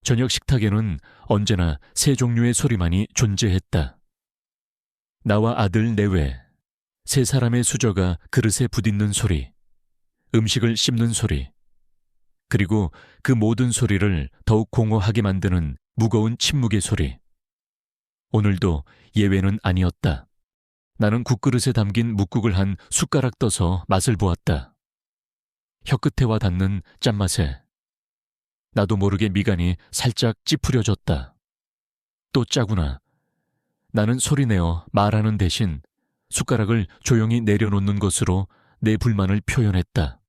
저녁 식탁에는 언제나 세 종류의 소리만이 존재했다. 나와 아들 내외, 세 사람의 수저가 그릇에 부딪는 소리, 음식을 씹는 소리, 그리고 그 모든 소리를 더욱 공허하게 만드는 무거운 침묵의 소리. 오늘도 예외는 아니었다. 나는 국그릇에 담긴 묵국을 한 숟가락 떠서 맛을 보았다. 혀끝에 와 닿는 짠맛에 나도 모르게 미간이 살짝 찌푸려졌다. 또 짜구나. 나는 소리내어 말하는 대신 숟가락을 조용히 내려놓는 것으로 내 불만을 표현했다.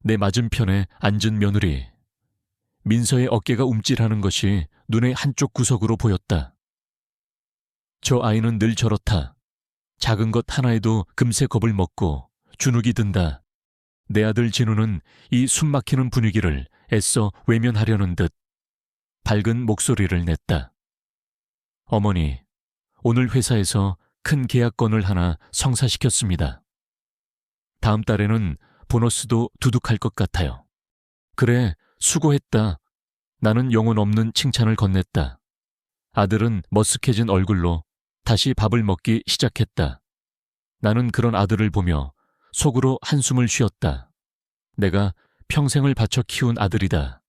내 맞은편에 앉은 며느리. 민서의 어깨가 움찔하는 것이 눈의 한쪽 구석으로 보였다. 저 아이는 늘 저렇다. 작은 것 하나에도 금세 겁을 먹고 주눅이 든다. 내 아들 진우는 이 숨막히는 분위기를 애써 외면하려는 듯 밝은 목소리를 냈다. 어머니, 오늘 회사에서 큰 계약건을 하나 성사시켰습니다. 다음 달에는 보너스도 두둑할 것 같아요. 그래, 수고했다. 나는 영혼 없는 칭찬을 건넸다. 아들은 머쓱해진 얼굴로 다시 밥을 먹기 시작했다. 나는 그런 아들을 보며 속으로 한숨을 쉬었다. 내가 평생을 바쳐 키운 아들이다.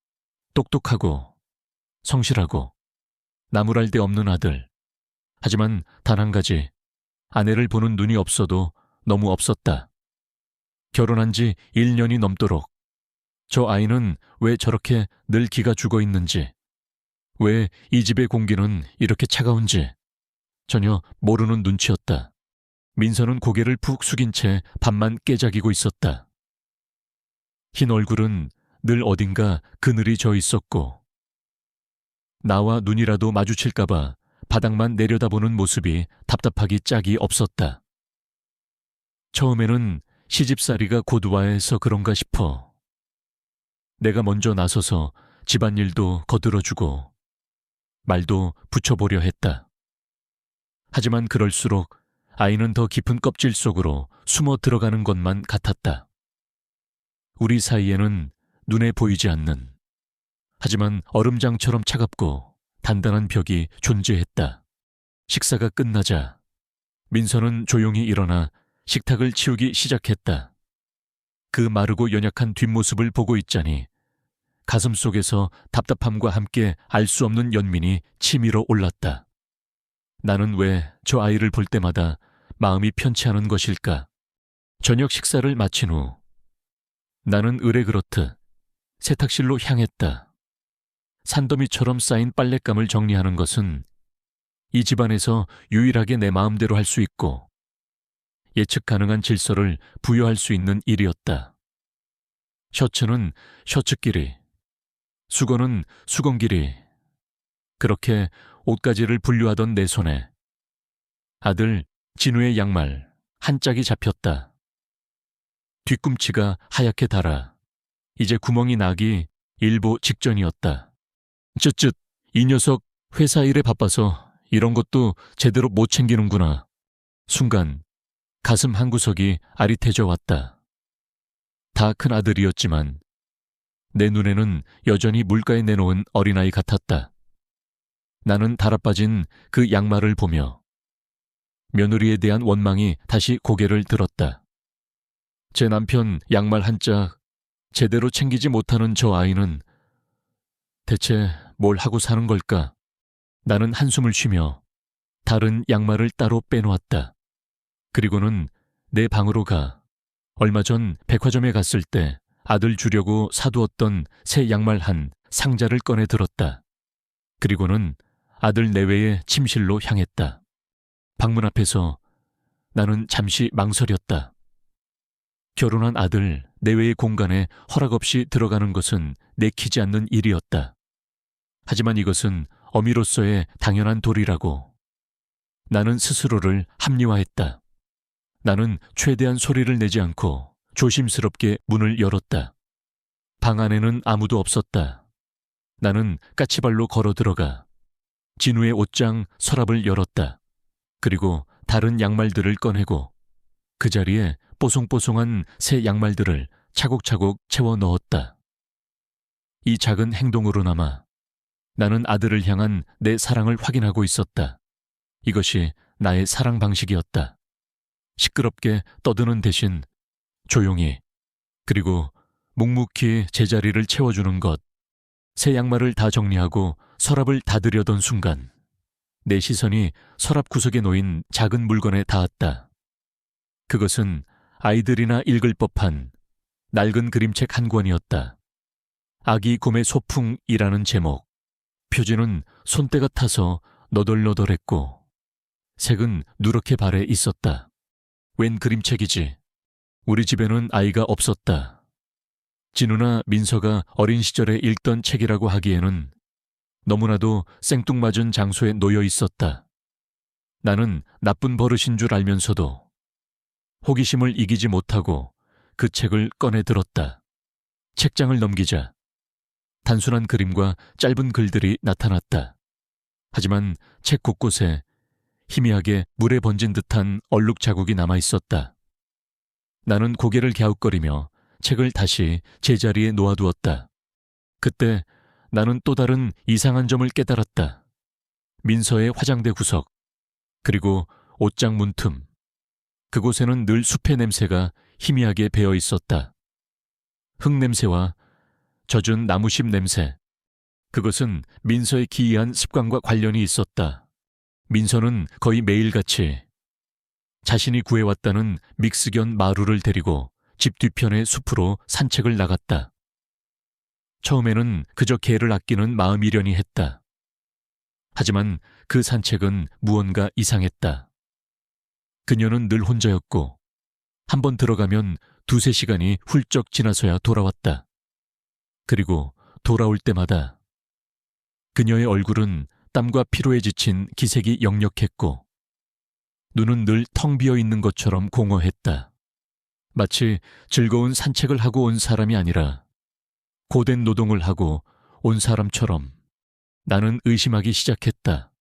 똑똑하고 성실하고 나무랄 데 없는 아들. 하지만 단 한 가지, 아내를 보는 눈이 없어도 너무 없었다. 결혼한 지 1년이 넘도록 저 아이는 왜 저렇게 늘 기가 죽어 있는지, 왜 이 집의 공기는 이렇게 차가운지 전혀 모르는 눈치였다. 민서는 고개를 푹 숙인 채 밥만 깨작이고 있었다. 흰 얼굴은 늘 어딘가 그늘이 져 있었고 나와 눈이라도 마주칠까봐 바닥만 내려다보는 모습이 답답하기 짝이 없었다. 처음에는 시집살이가 고두화해서 그런가 싶어. 내가 먼저 나서서 집안일도 거들어주고 말도 붙여보려 했다. 하지만 그럴수록 아이는 더 깊은 껍질 속으로 숨어 들어가는 것만 같았다. 우리 사이에는 눈에 보이지 않는, 하지만 얼음장처럼 차갑고 단단한 벽이 존재했다. 식사가 끝나자 민서는 조용히 일어나 식탁을 치우기 시작했다. 그 마르고 연약한 뒷모습을 보고 있자니 가슴속에서 답답함과 함께 알 수 없는 연민이 치밀어 올랐다. 나는 왜 저 아이를 볼 때마다 마음이 편치 않은 것일까? 저녁 식사를 마친 후 나는 의례 그렇듯 세탁실로 향했다. 산더미처럼 쌓인 빨랫감을 정리하는 것은 이 집안에서 유일하게 내 마음대로 할 수 있고 예측 가능한 질서를 부여할 수 있는 일이었다. 셔츠는 셔츠끼리, 수건은 수건끼리, 그렇게 옷가지를 분류하던 내 손에 아들 진우의 양말 한 짝이 잡혔다. 뒤꿈치가 하얗게 달아 이제 구멍이 나기 일보 직전이었다. 쯧쯧, 이 녀석 회사 일에 바빠서 이런 것도 제대로 못 챙기는구나. 순간 가슴 한구석이 아릿해져 왔다. 다 큰 아들이었지만 내 눈에는 여전히 물가에 내놓은 어린아이 같았다. 나는 달아빠진 그 양말을 보며 며느리에 대한 원망이 다시 고개를 들었다. 제 남편 양말 한 짝 제대로 챙기지 못하는 저 아이는 대체 뭘 하고 사는 걸까? 나는 한숨을 쉬며 다른 양말을 따로 빼놓았다. 그리고는 내 방으로 가 얼마 전 백화점에 갔을 때 아들 주려고 사두었던 새 양말 한 상자를 꺼내 들었다. 그리고는 아들 내외의 침실로 향했다. 방문 앞에서 나는 잠시 망설였다. 결혼한 아들 내외의 공간에 허락 없이 들어가는 것은 내키지 않는 일이었다. 하지만 이것은 어미로서의 당연한 도리라고. 나는 스스로를 합리화했다. 나는 최대한 소리를 내지 않고 조심스럽게 문을 열었다. 방 안에는 아무도 없었다. 나는 까치발로 걸어 들어가 진우의 옷장 서랍을 열었다. 그리고 다른 양말들을 꺼내고 그 자리에 뽀송뽀송한 새 양말들을 차곡차곡 채워 넣었다. 이 작은 행동으로나마 나는 아들을 향한 내 사랑을 확인하고 있었다. 이것이 나의 사랑 방식이었다. 시끄럽게 떠드는 대신 조용히, 그리고 묵묵히 제자리를 채워주는 것. 새 양말을 다 정리하고 서랍을 닫으려던 순간 내 시선이 서랍 구석에 놓인 작은 물건에 닿았다. 그것은 아이들이나 읽을 법한 낡은 그림책 한 권이었다. 아기 곰의 소풍이라는 제목. 표지는 손때가 타서 너덜너덜했고 색은 누렇게 발해 있었다. 웬 그림책이지? 우리 집에는 아이가 없었다. 진우나 민서가 어린 시절에 읽던 책이라고 하기에는 너무나도 생뚱맞은 장소에 놓여 있었다. 나는 나쁜 버릇인 줄 알면서도 호기심을 이기지 못하고 그 책을 꺼내 들었다. 책장을 넘기자 단순한 그림과 짧은 글들이 나타났다. 하지만 책 곳곳에 희미하게 물에 번진 듯한 얼룩 자국이 남아 있었다. 나는 고개를 갸웃거리며 책을 다시 제자리에 놓아두었다. 그때 나는 또 다른 이상한 점을 깨달았다. 민서의 화장대 구석, 그리고 옷장 문틈. 그곳에는 늘 숲의 냄새가 희미하게 배어 있었다. 흙 냄새와 젖은 나무잎 냄새. 그것은 민서의 기이한 습관과 관련이 있었다. 민서는 거의 매일같이 자신이 구해왔다는 믹스견 마루를 데리고 집 뒤편의 숲으로 산책을 나갔다. 처음에는 그저 개를 아끼는 마음이려니 했다. 하지만 그 산책은 무언가 이상했다. 그녀는 늘 혼자였고 한번 들어가면 2~3시간이 훌쩍 지나서야 돌아왔다. 그리고 돌아올 때마다 그녀의 얼굴은 땀과 피로에 지친 기색이 역력했고 눈은 늘 텅 비어 있는 것처럼 공허했다. 마치 즐거운 산책을 하고 온 사람이 아니라 고된 노동을 하고 온 사람처럼 나는 의심하기 시작했다.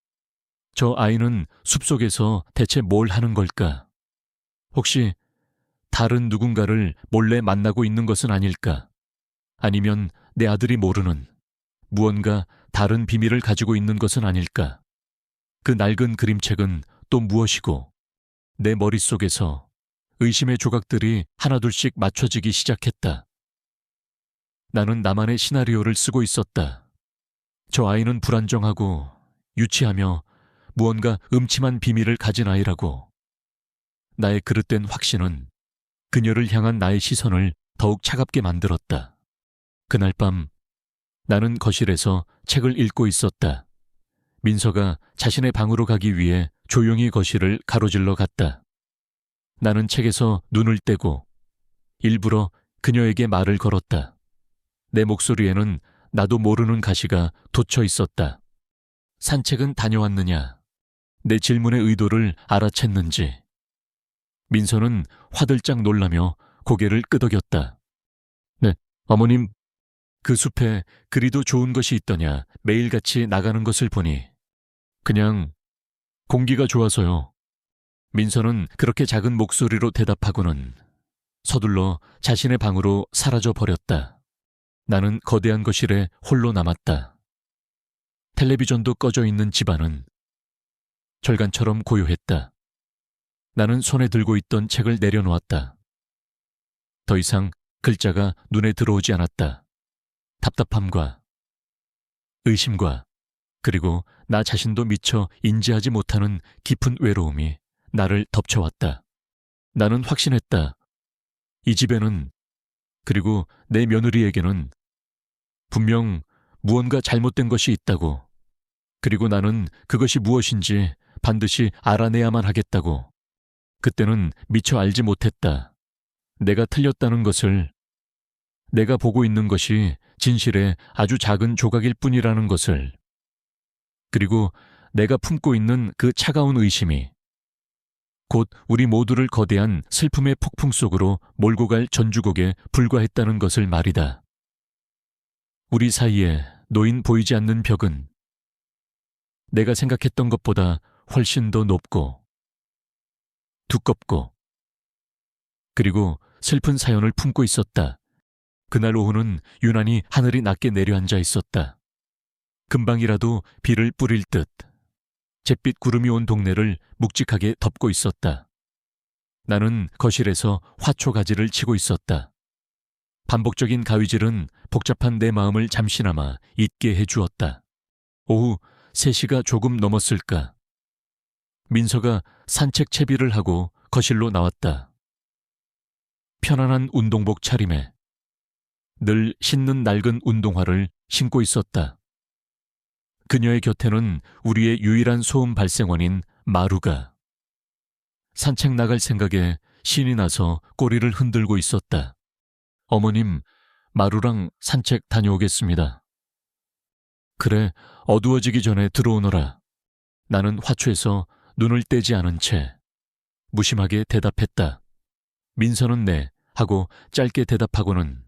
저 아이는 숲속에서 대체 뭘 하는 걸까? 혹시 다른 누군가를 몰래 만나고 있는 것은 아닐까? 아니면 내 아들이 모르는 무언가 다른 비밀을 가지고 있는 것은 아닐까? 그 낡은 그림책은 또 무엇이고 내 머릿속에서 의심의 조각들이 하나둘씩 맞춰지기 시작했다. 나는 나만의 시나리오를 쓰고 있었다. 저 아이는 불안정하고 유치하며 무언가 음침한 비밀을 가진 아이라고. 나의 그릇된 확신은 그녀를 향한 나의 시선을 더욱 차갑게 만들었다. 그날 밤 나는 거실에서 책을 읽고 있었다. 민서가 자신의 방으로 가기 위해 조용히 거실을 가로질러 갔다. 나는 책에서 눈을 떼고 일부러 그녀에게 말을 걸었다. 내 목소리에는 나도 모르는 가시가 돋쳐 있었다. 산책은 다녀왔느냐? 내 질문의 의도를 알아챘는지. 민서는 화들짝 놀라며 고개를 끄덕였다. 네, 어머님, 그 숲에 그리도 좋은 것이 있더냐? 매일같이 나가는 것을 보니. 그냥 공기가 좋아서요. 민서는 그렇게 작은 목소리로 대답하고는 서둘러 자신의 방으로 사라져 버렸다. 나는 거대한 거실에 홀로 남았다. 텔레비전도 꺼져 있는 집안은 절간처럼 고요했다. 나는 손에 들고 있던 책을 내려놓았다. 더 이상 글자가 눈에 들어오지 않았다. 답답함과 의심과 그리고 나 자신도 미처 인지하지 못하는 깊은 외로움이 나를 덮쳐왔다. 나는 확신했다. 이 집에는, 그리고 내 며느리에게는 분명 무언가 잘못된 것이 있다고. 그리고 나는 그것이 무엇인지 반드시 알아내야만 하겠다고. 그때는 미처 알지 못했다. 내가 틀렸다는 것을, 내가 보고 있는 것이 진실의 아주 작은 조각일 뿐이라는 것을. 그리고 내가 품고 있는 그 차가운 의심이 곧 우리 모두를 거대한 슬픔의 폭풍 속으로 몰고 갈 전주곡에 불과했다는 것을 말이다. 우리 사이에 놓인 보이지 않는 벽은 내가 생각했던 것보다 훨씬 더 높고 두껍고 그리고 슬픈 사연을 품고 있었다. 그날 오후는 유난히 하늘이 낮게 내려앉아 있었다. 금방이라도 비를 뿌릴 듯 잿빛 구름이 온 동네를 묵직하게 덮고 있었다. 나는 거실에서 화초가지를 치고 있었다. 반복적인 가위질은 복잡한 내 마음을 잠시나마 잊게 해주었다. 오후 3시가 조금 넘었을까. 민서가 산책 채비를 하고 거실로 나왔다. 편안한 운동복 차림에 늘 신는 낡은 운동화를 신고 있었다. 그녀의 곁에는 우리의 유일한 소음 발생원인 마루가 산책 나갈 생각에 신이 나서 꼬리를 흔들고 있었다. 어머님, 마루랑 산책 다녀오겠습니다. 그래, 어두워지기 전에 들어오너라. 나는 화초에서 눈을 떼지 않은 채 무심하게 대답했다. 민서는 네 하고 짧게 대답하고는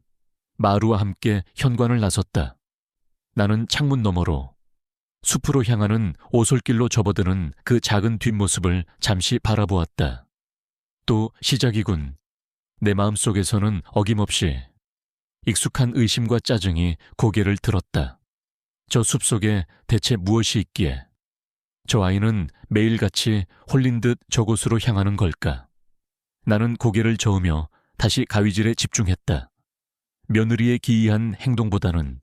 마루와 함께 현관을 나섰다. 나는 창문 너머로 숲으로 향하는 오솔길로 접어드는 그 작은 뒷모습을 잠시 바라보았다. 또 시작이군. 내 마음속에서는 어김없이 익숙한 의심과 짜증이 고개를 들었다. 저 숲속에 대체 무엇이 있기에 저 아이는 매일같이 홀린 듯 저곳으로 향하는 걸까? 나는 고개를 저으며 다시 가위질에 집중했다. 며느리의 기이한 행동보다는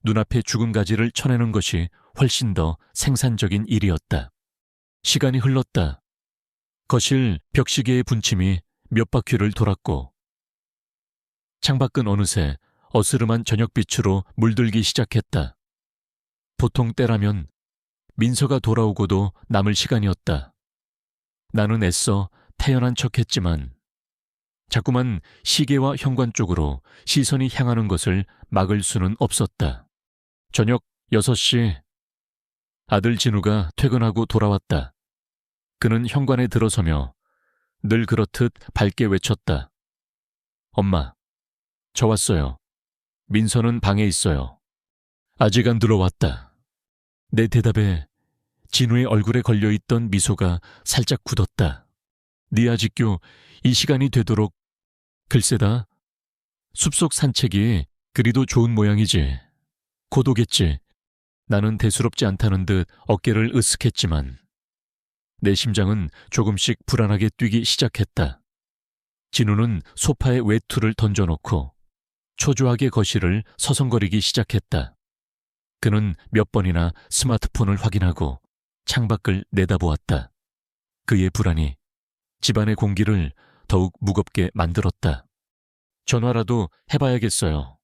눈앞에 죽은 가지를 쳐내는 것이 훨씬 더 생산적인 일이었다. 시간이 흘렀다. 거실 벽시계의 분침이 몇 바퀴를 돌았고 창밖은 어느새 어스름한 저녁빛으로 물들기 시작했다. 보통 때라면 민서가 돌아오고도 남을 시간이었다. 나는 애써 태연한 척했지만 자꾸만 시계와 현관 쪽으로 시선이 향하는 것을 막을 수는 없었다. 저녁 6시 아들 진우가 퇴근하고 돌아왔다. 그는 현관에 들어서며 늘 그렇듯 밝게 외쳤다. 엄마, 저 왔어요. 민서는 방에 있어요. 아직 안 들어왔다. 내 대답에 진우의 얼굴에 걸려있던 미소가 살짝 굳었다. 네 아직도 이 시간이 되도록 글쎄다. 숲속 산책이 그리도 좋은 모양이지. 곧 오겠지. 나는 대수롭지 않다는 듯 어깨를 으쓱했지만 내 심장은 조금씩 불안하게 뛰기 시작했다. 진우는 소파에 외투를 던져놓고 초조하게 거실을 서성거리기 시작했다. 그는 몇 번이나 스마트폰을 확인하고 창밖을 내다보았다. 그의 불안이 집안의 공기를 더욱 무겁게 만들었다. 전화라도 해봐야겠어요.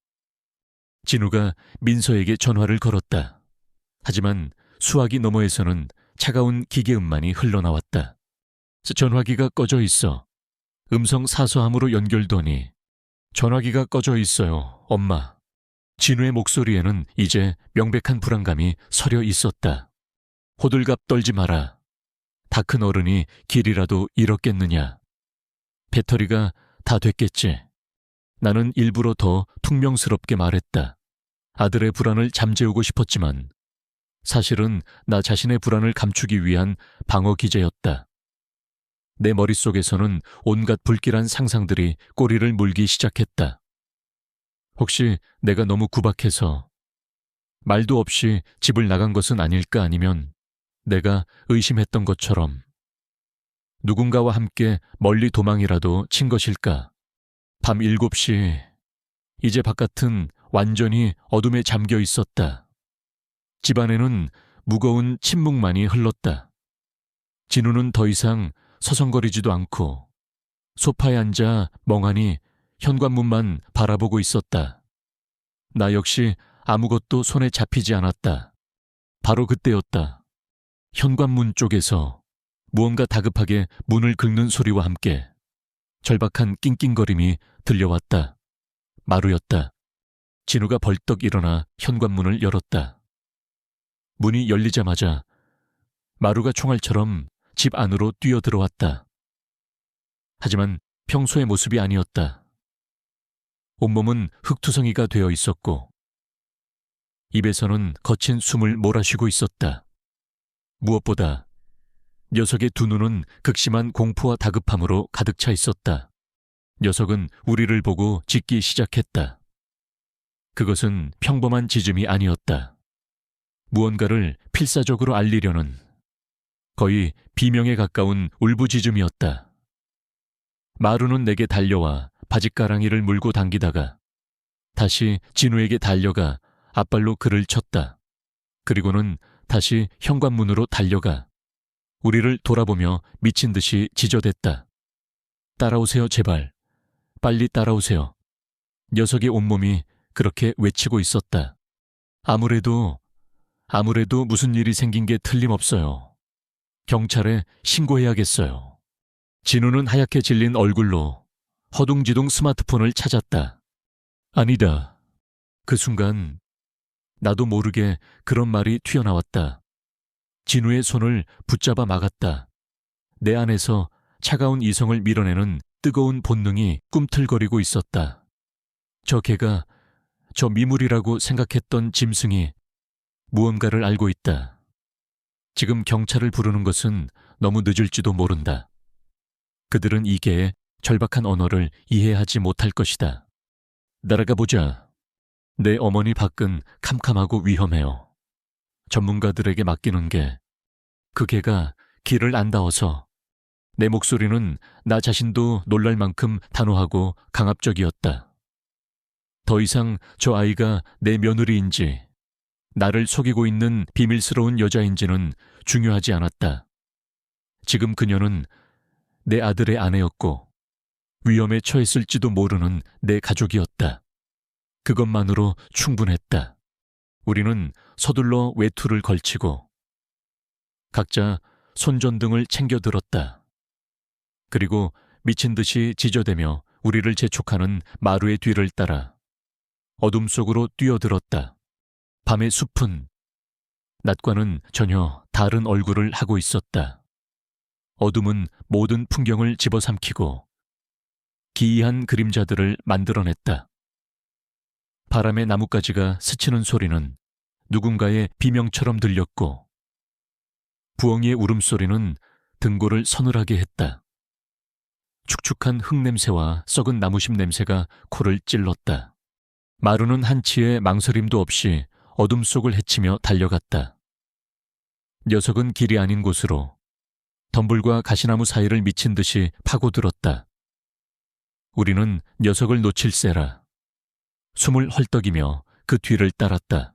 진우가 민서에게 전화를 걸었다. 하지만 수화기 너머에서는 차가운 기계음만이 흘러나왔다. 전화기가 꺼져 있어. 음성 사서함으로 연결되니 전화기가 꺼져 있어요, 엄마. 진우의 목소리에는 이제 명백한 불안감이 서려 있었다. 호들갑 떨지 마라. 다 큰 어른이 길이라도 잃었겠느냐. 배터리가 다 됐겠지. 나는 일부러 더 퉁명스럽게 말했다. 아들의 불안을 잠재우고 싶었지만 사실은 나 자신의 불안을 감추기 위한 방어 기제였다. 내 머릿속에서는 온갖 불길한 상상들이 꼬리를 물기 시작했다. 혹시 내가 너무 구박해서 말도 없이 집을 나간 것은 아닐까, 아니면 내가 의심했던 것처럼 누군가와 함께 멀리 도망이라도 친 것일까? 밤 7시, 이제 바깥은 완전히 어둠에 잠겨 있었다. 집안에는 무거운 침묵만이 흘렀다. 진우는 더 이상 서성거리지도 않고 소파에 앉아 멍하니 현관문만 바라보고 있었다. 나 역시 아무것도 손에 잡히지 않았다. 바로 그때였다. 현관문 쪽에서 무언가 다급하게 문을 긁는 소리와 함께 절박한 낑낑거림이 들려왔다. 마루였다. 진우가 벌떡 일어나 현관문을 열었다. 문이 열리자마자 마루가 총알처럼 집 안으로 뛰어들어왔다. 하지만 평소의 모습이 아니었다. 온몸은 흙투성이가 되어 있었고 입에서는 거친 숨을 몰아쉬고 있었다. 무엇보다 녀석의 두 눈은 극심한 공포와 다급함으로 가득 차 있었다. 녀석은 우리를 보고 짖기 시작했다. 그것은 평범한 짖음이 아니었다. 무언가를 필사적으로 알리려는 거의 비명에 가까운 울부짖음이었다. 마루는 내게 달려와 바짓가랑이를 물고 당기다가 다시 진우에게 달려가 앞발로 그를 쳤다. 그리고는 다시 현관문으로 달려가 우리를 돌아보며 미친 듯이 지저댔다. 따라오세요, 제발. 빨리 따라오세요. 녀석의 온몸이 그렇게 외치고 있었다. 아무래도 무슨 일이 생긴 게 틀림없어요. 경찰에 신고해야겠어요. 진우는 하얗게 질린 얼굴로 허둥지둥 스마트폰을 찾았다. 아니다. 그 순간 나도 모르게 그런 말이 튀어나왔다. 진우의 손을 붙잡아 막았다. 내 안에서 차가운 이성을 밀어내는 뜨거운 본능이 꿈틀거리고 있었다. 저 개가 저 미물이라고 생각했던 짐승이 무언가를 알고 있다. 지금 경찰을 부르는 것은 너무 늦을지도 모른다. 그들은 이 개의 절박한 언어를 이해하지 못할 것이다. 날아가 보자. 내 어머니 밖은 캄캄하고 위험해요. 전문가들에게 맡기는 게 그 개가 길을 안다워서 내 목소리는 나 자신도 놀랄 만큼 단호하고 강압적이었다. 더 이상 저 아이가 내 며느리인지 나를 속이고 있는 비밀스러운 여자인지는 중요하지 않았다. 지금 그녀는 내 아들의 아내였고 위험에 처했을지도 모르는 내 가족이었다. 그것만으로 충분했다. 우리는 서둘러 외투를 걸치고 각자 손전등을 챙겨 들었다. 그리고 미친 듯이 지저대며 우리를 재촉하는 마루의 뒤를 따라 어둠 속으로 뛰어들었다. 밤의 숲은 낮과는 전혀 다른 얼굴을 하고 있었다. 어둠은 모든 풍경을 집어삼키고 기이한 그림자들을 만들어냈다. 바람에 나뭇가지가 스치는 소리는 누군가의 비명처럼 들렸고 부엉이의 울음소리는 등골을 서늘하게 했다. 축축한 흙냄새와 썩은 나무심 냄새가 코를 찔렀다. 마루는 한치의 망설임도 없이 어둠 속을 헤치며 달려갔다. 녀석은 길이 아닌 곳으로 덤불과 가시나무 사이를 미친 듯이 파고들었다. 우리는 녀석을 놓칠세라 숨을 헐떡이며 그 뒤를 따랐다.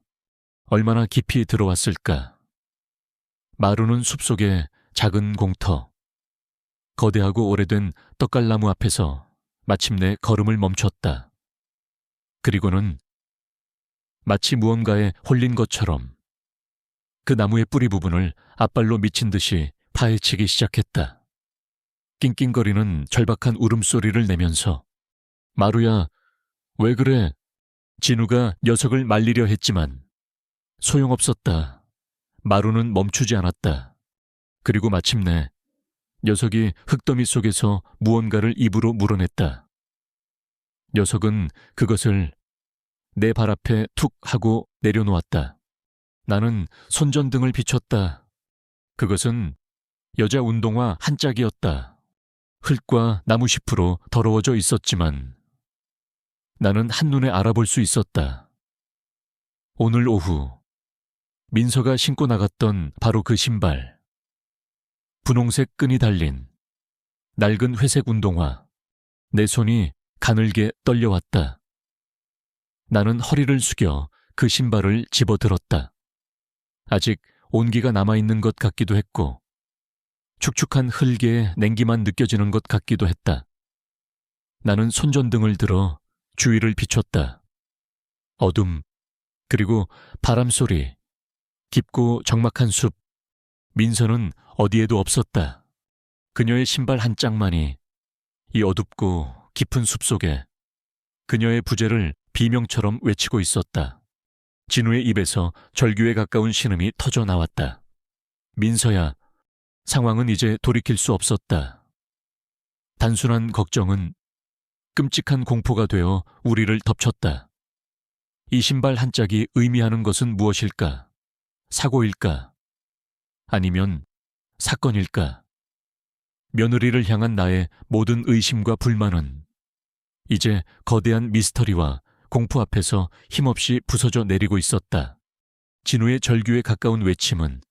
얼마나 깊이 들어왔을까? 마루는 숲속의 작은 공터, 거대하고 오래된 떡갈나무 앞에서 마침내 걸음을 멈췄다. 그리고는 마치 무언가에 홀린 것처럼 그 나무의 뿌리 부분을 앞발로 미친 듯이 파헤치기 시작했다. 낑낑거리는 절박한 울음소리를 내면서 마루야, 왜 그래? 진우가 녀석을 말리려 했지만 소용없었다. 마루는 멈추지 않았다. 그리고 마침내 녀석이 흙더미 속에서 무언가를 입으로 물어냈다. 녀석은 그것을 내 발 앞에 툭 하고 내려놓았다. 나는 손전등을 비췄다. 그것은 여자 운동화 한 짝이었다. 흙과 나무잎으로 더러워져 있었지만 나는 한눈에 알아볼 수 있었다. 오늘 오후 민서가 신고 나갔던 바로 그 신발. 분홍색 끈이 달린 낡은 회색 운동화. 내 손이 가늘게 떨려왔다. 나는 허리를 숙여 그 신발을 집어들었다. 아직 온기가 남아있는 것 같기도 했고 축축한 흙의 냉기만 느껴지는 것 같기도 했다. 나는 손전등을 들어 주위를 비췄다. 어둠, 그리고 바람소리, 깊고 적막한 숲. 민서는 어디에도 없었다. 그녀의 신발 한 짝만이 이 어둡고 깊은 숲속에 그녀의 부재를 비명처럼 외치고 있었다. 진우의 입에서 절규에 가까운 신음이 터져 나왔다. 민서야, 상황은 이제 돌이킬 수 없었다. 단순한 걱정은 끔찍한 공포가 되어 우리를 덮쳤다. 이 신발 한 짝이 의미하는 것은 무엇일까? 사고일까? 아니면 사건일까? 며느리를 향한 나의 모든 의심과 불만은 이제 거대한 미스터리와 공포 앞에서 힘없이 부서져 내리고 있었다. 진우의 절규에 가까운 외침은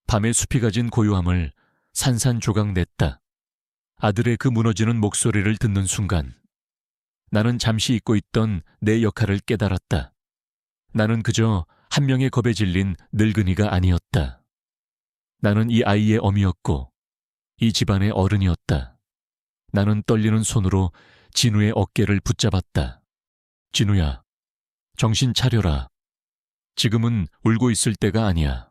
밤의 숲이 가진 고요함을 산산조각 냈다. 아들의 그 무너지는 목소리를 듣는 순간 나는 잠시 잊고 있던 내 역할을 깨달았다. 나는 그저 한 명의 겁에 질린 늙은이가 아니었다. 나는 이 아이의 어미였고 이 집안의 어른이었다. 나는 떨리는 손으로 진우의 어깨를 붙잡았다. 진우야, 정신 차려라. 지금은 울고 있을 때가 아니야.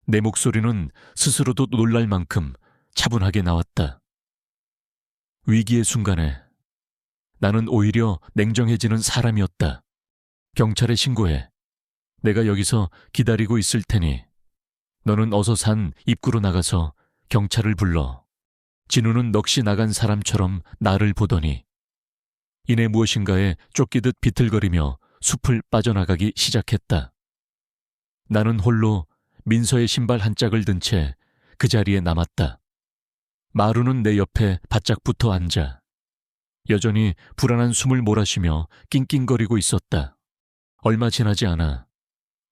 내 목소리는 스스로도 놀랄 만큼 차분하게 나왔다. 위기의 순간에 나는 오히려 냉정해지는 사람이었다. 경찰에 신고해. 내가 여기서 기다리고 있을 테니 너는 어서 산 입구로 나가서 경찰을 불러. 진우는 넋이 나간 사람처럼 나를 보더니 이내 무엇인가에 쫓기듯 비틀거리며 숲을 빠져나가기 시작했다. 나는 홀로 민서의 신발 한 짝을 든 채 그 자리에 남았다. 마루는 내 옆에 바짝 붙어 앉아 여전히 불안한 숨을 몰아쉬며 낑낑거리고 있었다. 얼마 지나지 않아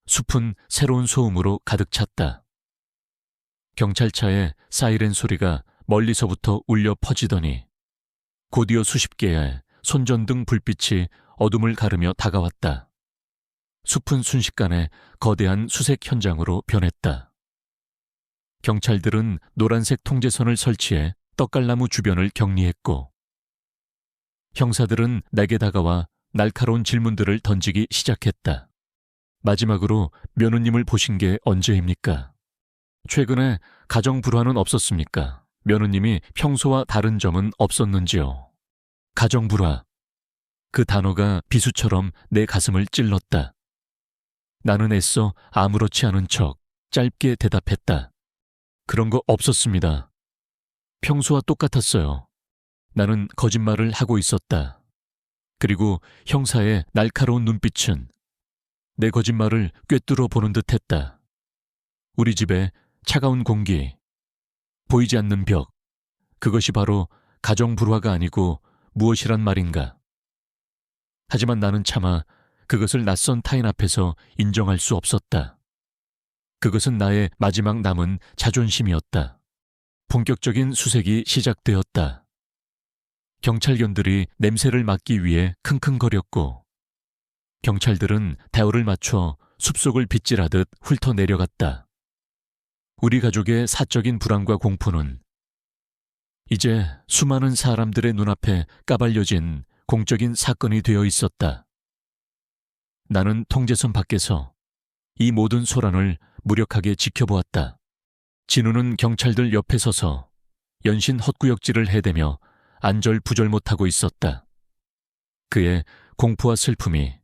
숲은 새로운 소음으로 가득 찼다. 경찰차의 사이렌 소리가 멀리서부터 울려 퍼지더니 곧이어 수십 개의 손전등 불빛이 어둠을 가르며 다가왔다. 숲은 순식간에 거대한 수색 현장으로 변했다. 경찰들은 노란색 통제선을 설치해 떡갈나무 주변을 격리했고 형사들은 내게 다가와 날카로운 질문들을 던지기 시작했다. 마지막으로 며느님을 보신 게 언제입니까? 최근에 가정 불화는 없었습니까? 며느님이 평소와 다른 점은 없었는지요? 가정 불화. 그 단어가 비수처럼 내 가슴을 찔렀다. 나는 애써 아무렇지 않은 척 짧게 대답했다. 그런 거 없었습니다. 평소와 똑같았어요. 나는 거짓말을 하고 있었다. 그리고 형사의 날카로운 눈빛은 내 거짓말을 꿰뚫어 보는 듯 했다. 우리 집에 차가운 공기, 보이지 않는 벽, 그것이 바로 가정 불화가 아니고 무엇이란 말인가. 하지만 나는 차마 그것을 낯선 타인 앞에서 인정할 수 없었다. 그것은 나의 마지막 남은 자존심이었다. 본격적인 수색이 시작되었다. 경찰견들이 냄새를 맡기 위해 킁킁거렸고 경찰들은 대어를 맞춰 숲속을 빗질하듯 훑어내려갔다. 우리 가족의 사적인 불안과 공포는 이제 수많은 사람들의 눈앞에 까발려진 공적인 사건이 되어 있었다. 나는 통제선 밖에서 이 모든 소란을 무력하게 지켜보았다. 진우는 경찰들 옆에 서서 연신 헛구역질을 해대며 안절부절 못하고 있었다. 그의 공포와 슬픔이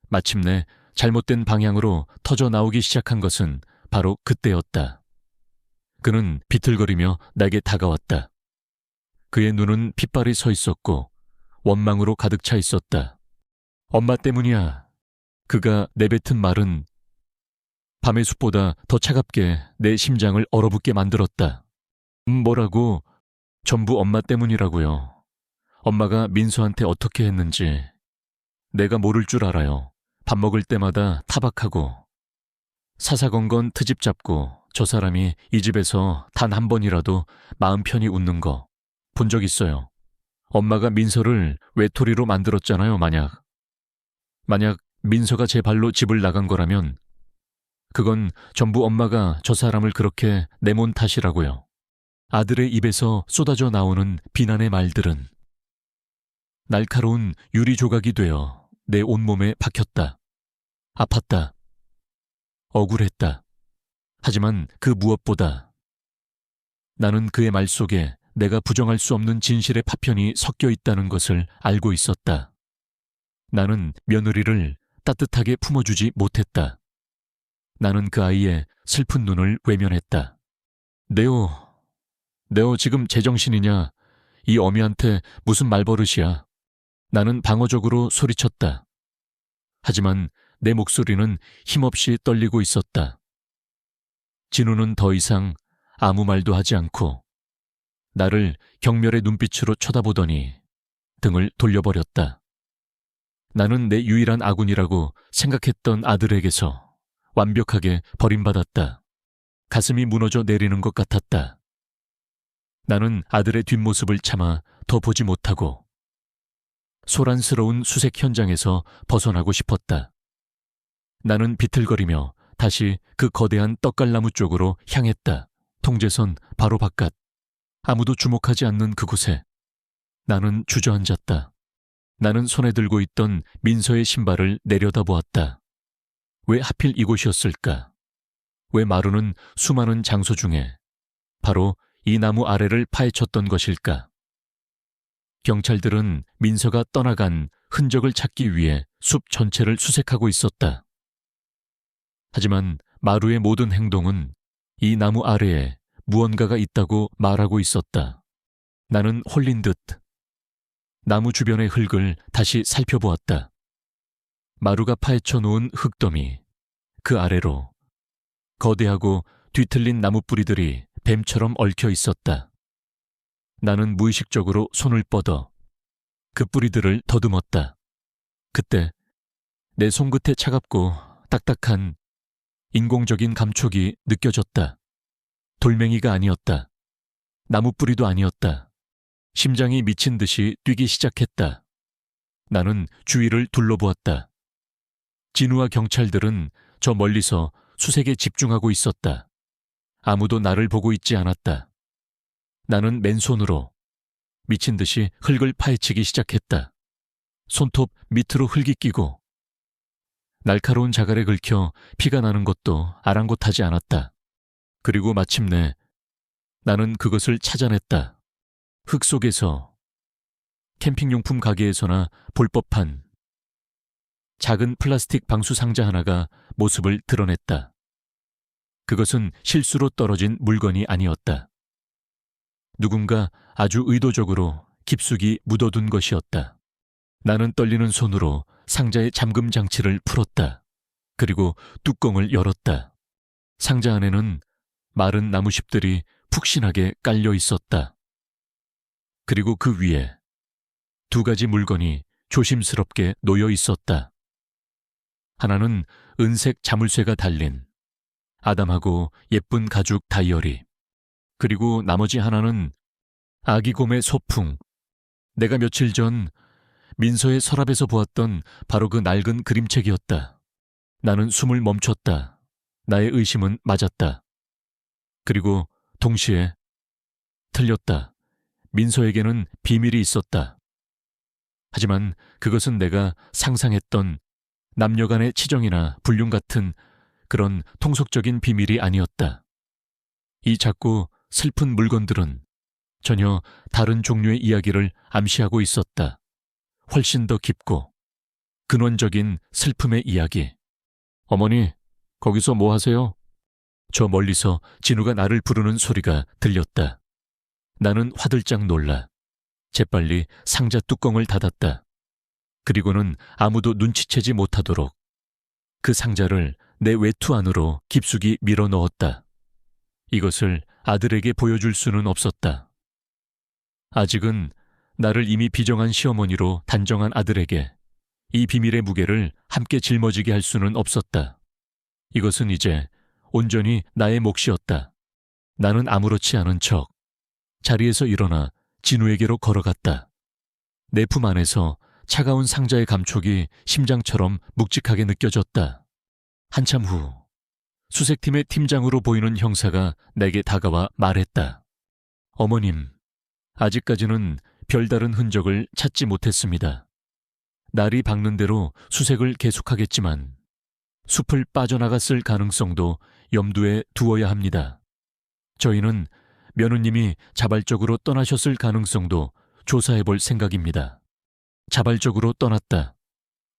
마침내 잘못된 방향으로 터져 나오기 시작한 것은 바로 그때였다. 그는 비틀거리며 내게 다가왔다. 그의 눈은 핏발이 서 있었고 원망으로 가득 차 있었다. 엄마 때문이야. 그가 내뱉은 말은 밤의 숲보다 더 차갑게 내 심장을 얼어붙게 만들었다. 뭐라고? 전부 엄마 때문이라고요. 엄마가 민서한테 어떻게 했는지 내가 모를 줄 알아요. 밥 먹을 때마다 타박하고 사사건건 트집 잡고 저 사람이 이 집에서 단 한 번이라도 마음 편히 웃는 거 본 적 있어요. 엄마가 민서를 외톨이로 만들었잖아요. 만약 민서가 제 발로 집을 나간 거라면 그건 전부 엄마가 저 사람을 그렇게 내몬 탓이라고요. 아들의 입에서 쏟아져 나오는 비난의 말들은 날카로운 유리 조각이 되어 내 온몸에 박혔다. 아팠다. 억울했다. 하지만 그 무엇보다 나는 그의 말 속에 내가 부정할 수 없는 진실의 파편이 섞여 있다는 것을 알고 있었다. 나는 며느리를 따뜻하게 품어주지 못했다. 나는 그 아이의 슬픈 눈을 외면했다. 네오 지금 제정신이냐? 이 어미한테 무슨 말버릇이야? 나는 방어적으로 소리쳤다. 하지만 내 목소리는 힘없이 떨리고 있었다. 진우는 더 이상 아무 말도 하지 않고 나를 경멸의 눈빛으로 쳐다보더니 등을 돌려버렸다. 나는 내 유일한 아군이라고 생각했던 아들에게서 완벽하게 버림받았다. 가슴이 무너져 내리는 것 같았다. 나는 아들의 뒷모습을 참아 더 보지 못하고 소란스러운 수색 현장에서 벗어나고 싶었다. 나는 비틀거리며 다시 그 거대한 떡갈나무 쪽으로 향했다. 통제선 바로 바깥. 아무도 주목하지 않는 그곳에 나는 주저앉았다. 나는 손에 들고 있던 민서의 신발을 내려다보았다. 왜 하필 이곳이었을까? 왜 마루는 수많은 장소 중에 바로 이 나무 아래를 파헤쳤던 것일까? 경찰들은 민서가 떠나간 흔적을 찾기 위해 숲 전체를 수색하고 있었다. 하지만 마루의 모든 행동은 이 나무 아래에 무언가가 있다고 말하고 있었다. 나는 홀린 듯 나무 주변의 흙을 다시 살펴보았다. 마루가 파헤쳐 놓은 흙더미, 그 아래로 거대하고 뒤틀린 나무 뿌리들이 뱀처럼 얽혀 있었다. 나는 무의식적으로 손을 뻗어 그 뿌리들을 더듬었다. 그때 내 손끝에 차갑고 딱딱한 인공적인 감촉이 느껴졌다. 돌멩이가 아니었다. 나무 뿌리도 아니었다. 심장이 미친 듯이 뛰기 시작했다. 나는 주위를 둘러보았다. 진우와 경찰들은 저 멀리서 수색에 집중하고 있었다. 아무도 나를 보고 있지 않았다. 나는 맨손으로 미친 듯이 흙을 파헤치기 시작했다. 손톱 밑으로 흙이 끼고 날카로운 자갈에 긁혀 피가 나는 것도 아랑곳하지 않았다. 그리고 마침내 나는 그것을 찾아냈다. 흙 속에서 캠핑용품 가게에서나 볼 법한 작은 플라스틱 방수 상자 하나가 모습을 드러냈다. 그것은 실수로 떨어진 물건이 아니었다. 누군가 아주 의도적으로 깊숙이 묻어둔 것이었다. 나는 떨리는 손으로 상자의 잠금 장치를 풀었다. 그리고 뚜껑을 열었다. 상자 안에는 마른 나무십들이 푹신하게 깔려 있었다. 그리고 그 위에 두 가지 물건이 조심스럽게 놓여 있었다. 하나는 은색 자물쇠가 달린 아담하고 예쁜 가죽 다이어리, 그리고 나머지 하나는 아기 곰의 소풍. 내가 며칠 전 민서의 서랍에서 보았던 바로 그 낡은 그림책이었다. 나는 숨을 멈췄다. 나의 의심은 맞았다. 그리고 동시에 틀렸다. 민서에게는 비밀이 있었다. 하지만 그것은 내가 상상했던 남녀 간의 치정이나 불륜 같은 그런 통속적인 비밀이 아니었다. 이 작고 슬픈 물건들은 전혀 다른 종류의 이야기를 암시하고 있었다. 훨씬 더 깊고 근원적인 슬픔의 이야기. 어머니, 거기서 뭐 하세요? 저 멀리서 진우가 나를 부르는 소리가 들렸다. 나는 화들짝 놀라 재빨리 상자 뚜껑을 닫았다. 그리고는 아무도 눈치채지 못하도록 그 상자를 내 외투 안으로 깊숙이 밀어 넣었다. 이것을 아들에게 보여줄 수는 없었다. 아직은 나를 이미 비정한 시어머니로 단정한 아들에게 이 비밀의 무게를 함께 짊어지게 할 수는 없었다. 이것은 이제 온전히 나의 몫이었다. 나는 아무렇지 않은 척 자리에서 일어나 진우에게로 걸어갔다. 내 품 안에서 차가운 상자의 감촉이 심장처럼 묵직하게 느껴졌다. 한참 후 수색팀의 팀장으로 보이는 형사가 내게 다가와 말했다. 어머님, 아직까지는 별다른 흔적을 찾지 못했습니다. 날이 밝는 대로 수색을 계속하겠지만 숲을 빠져나갔을 가능성도 염두에 두어야 합니다. 저희는 며느님이 자발적으로 떠나셨을 가능성도 조사해볼 생각입니다. 자발적으로 떠났다.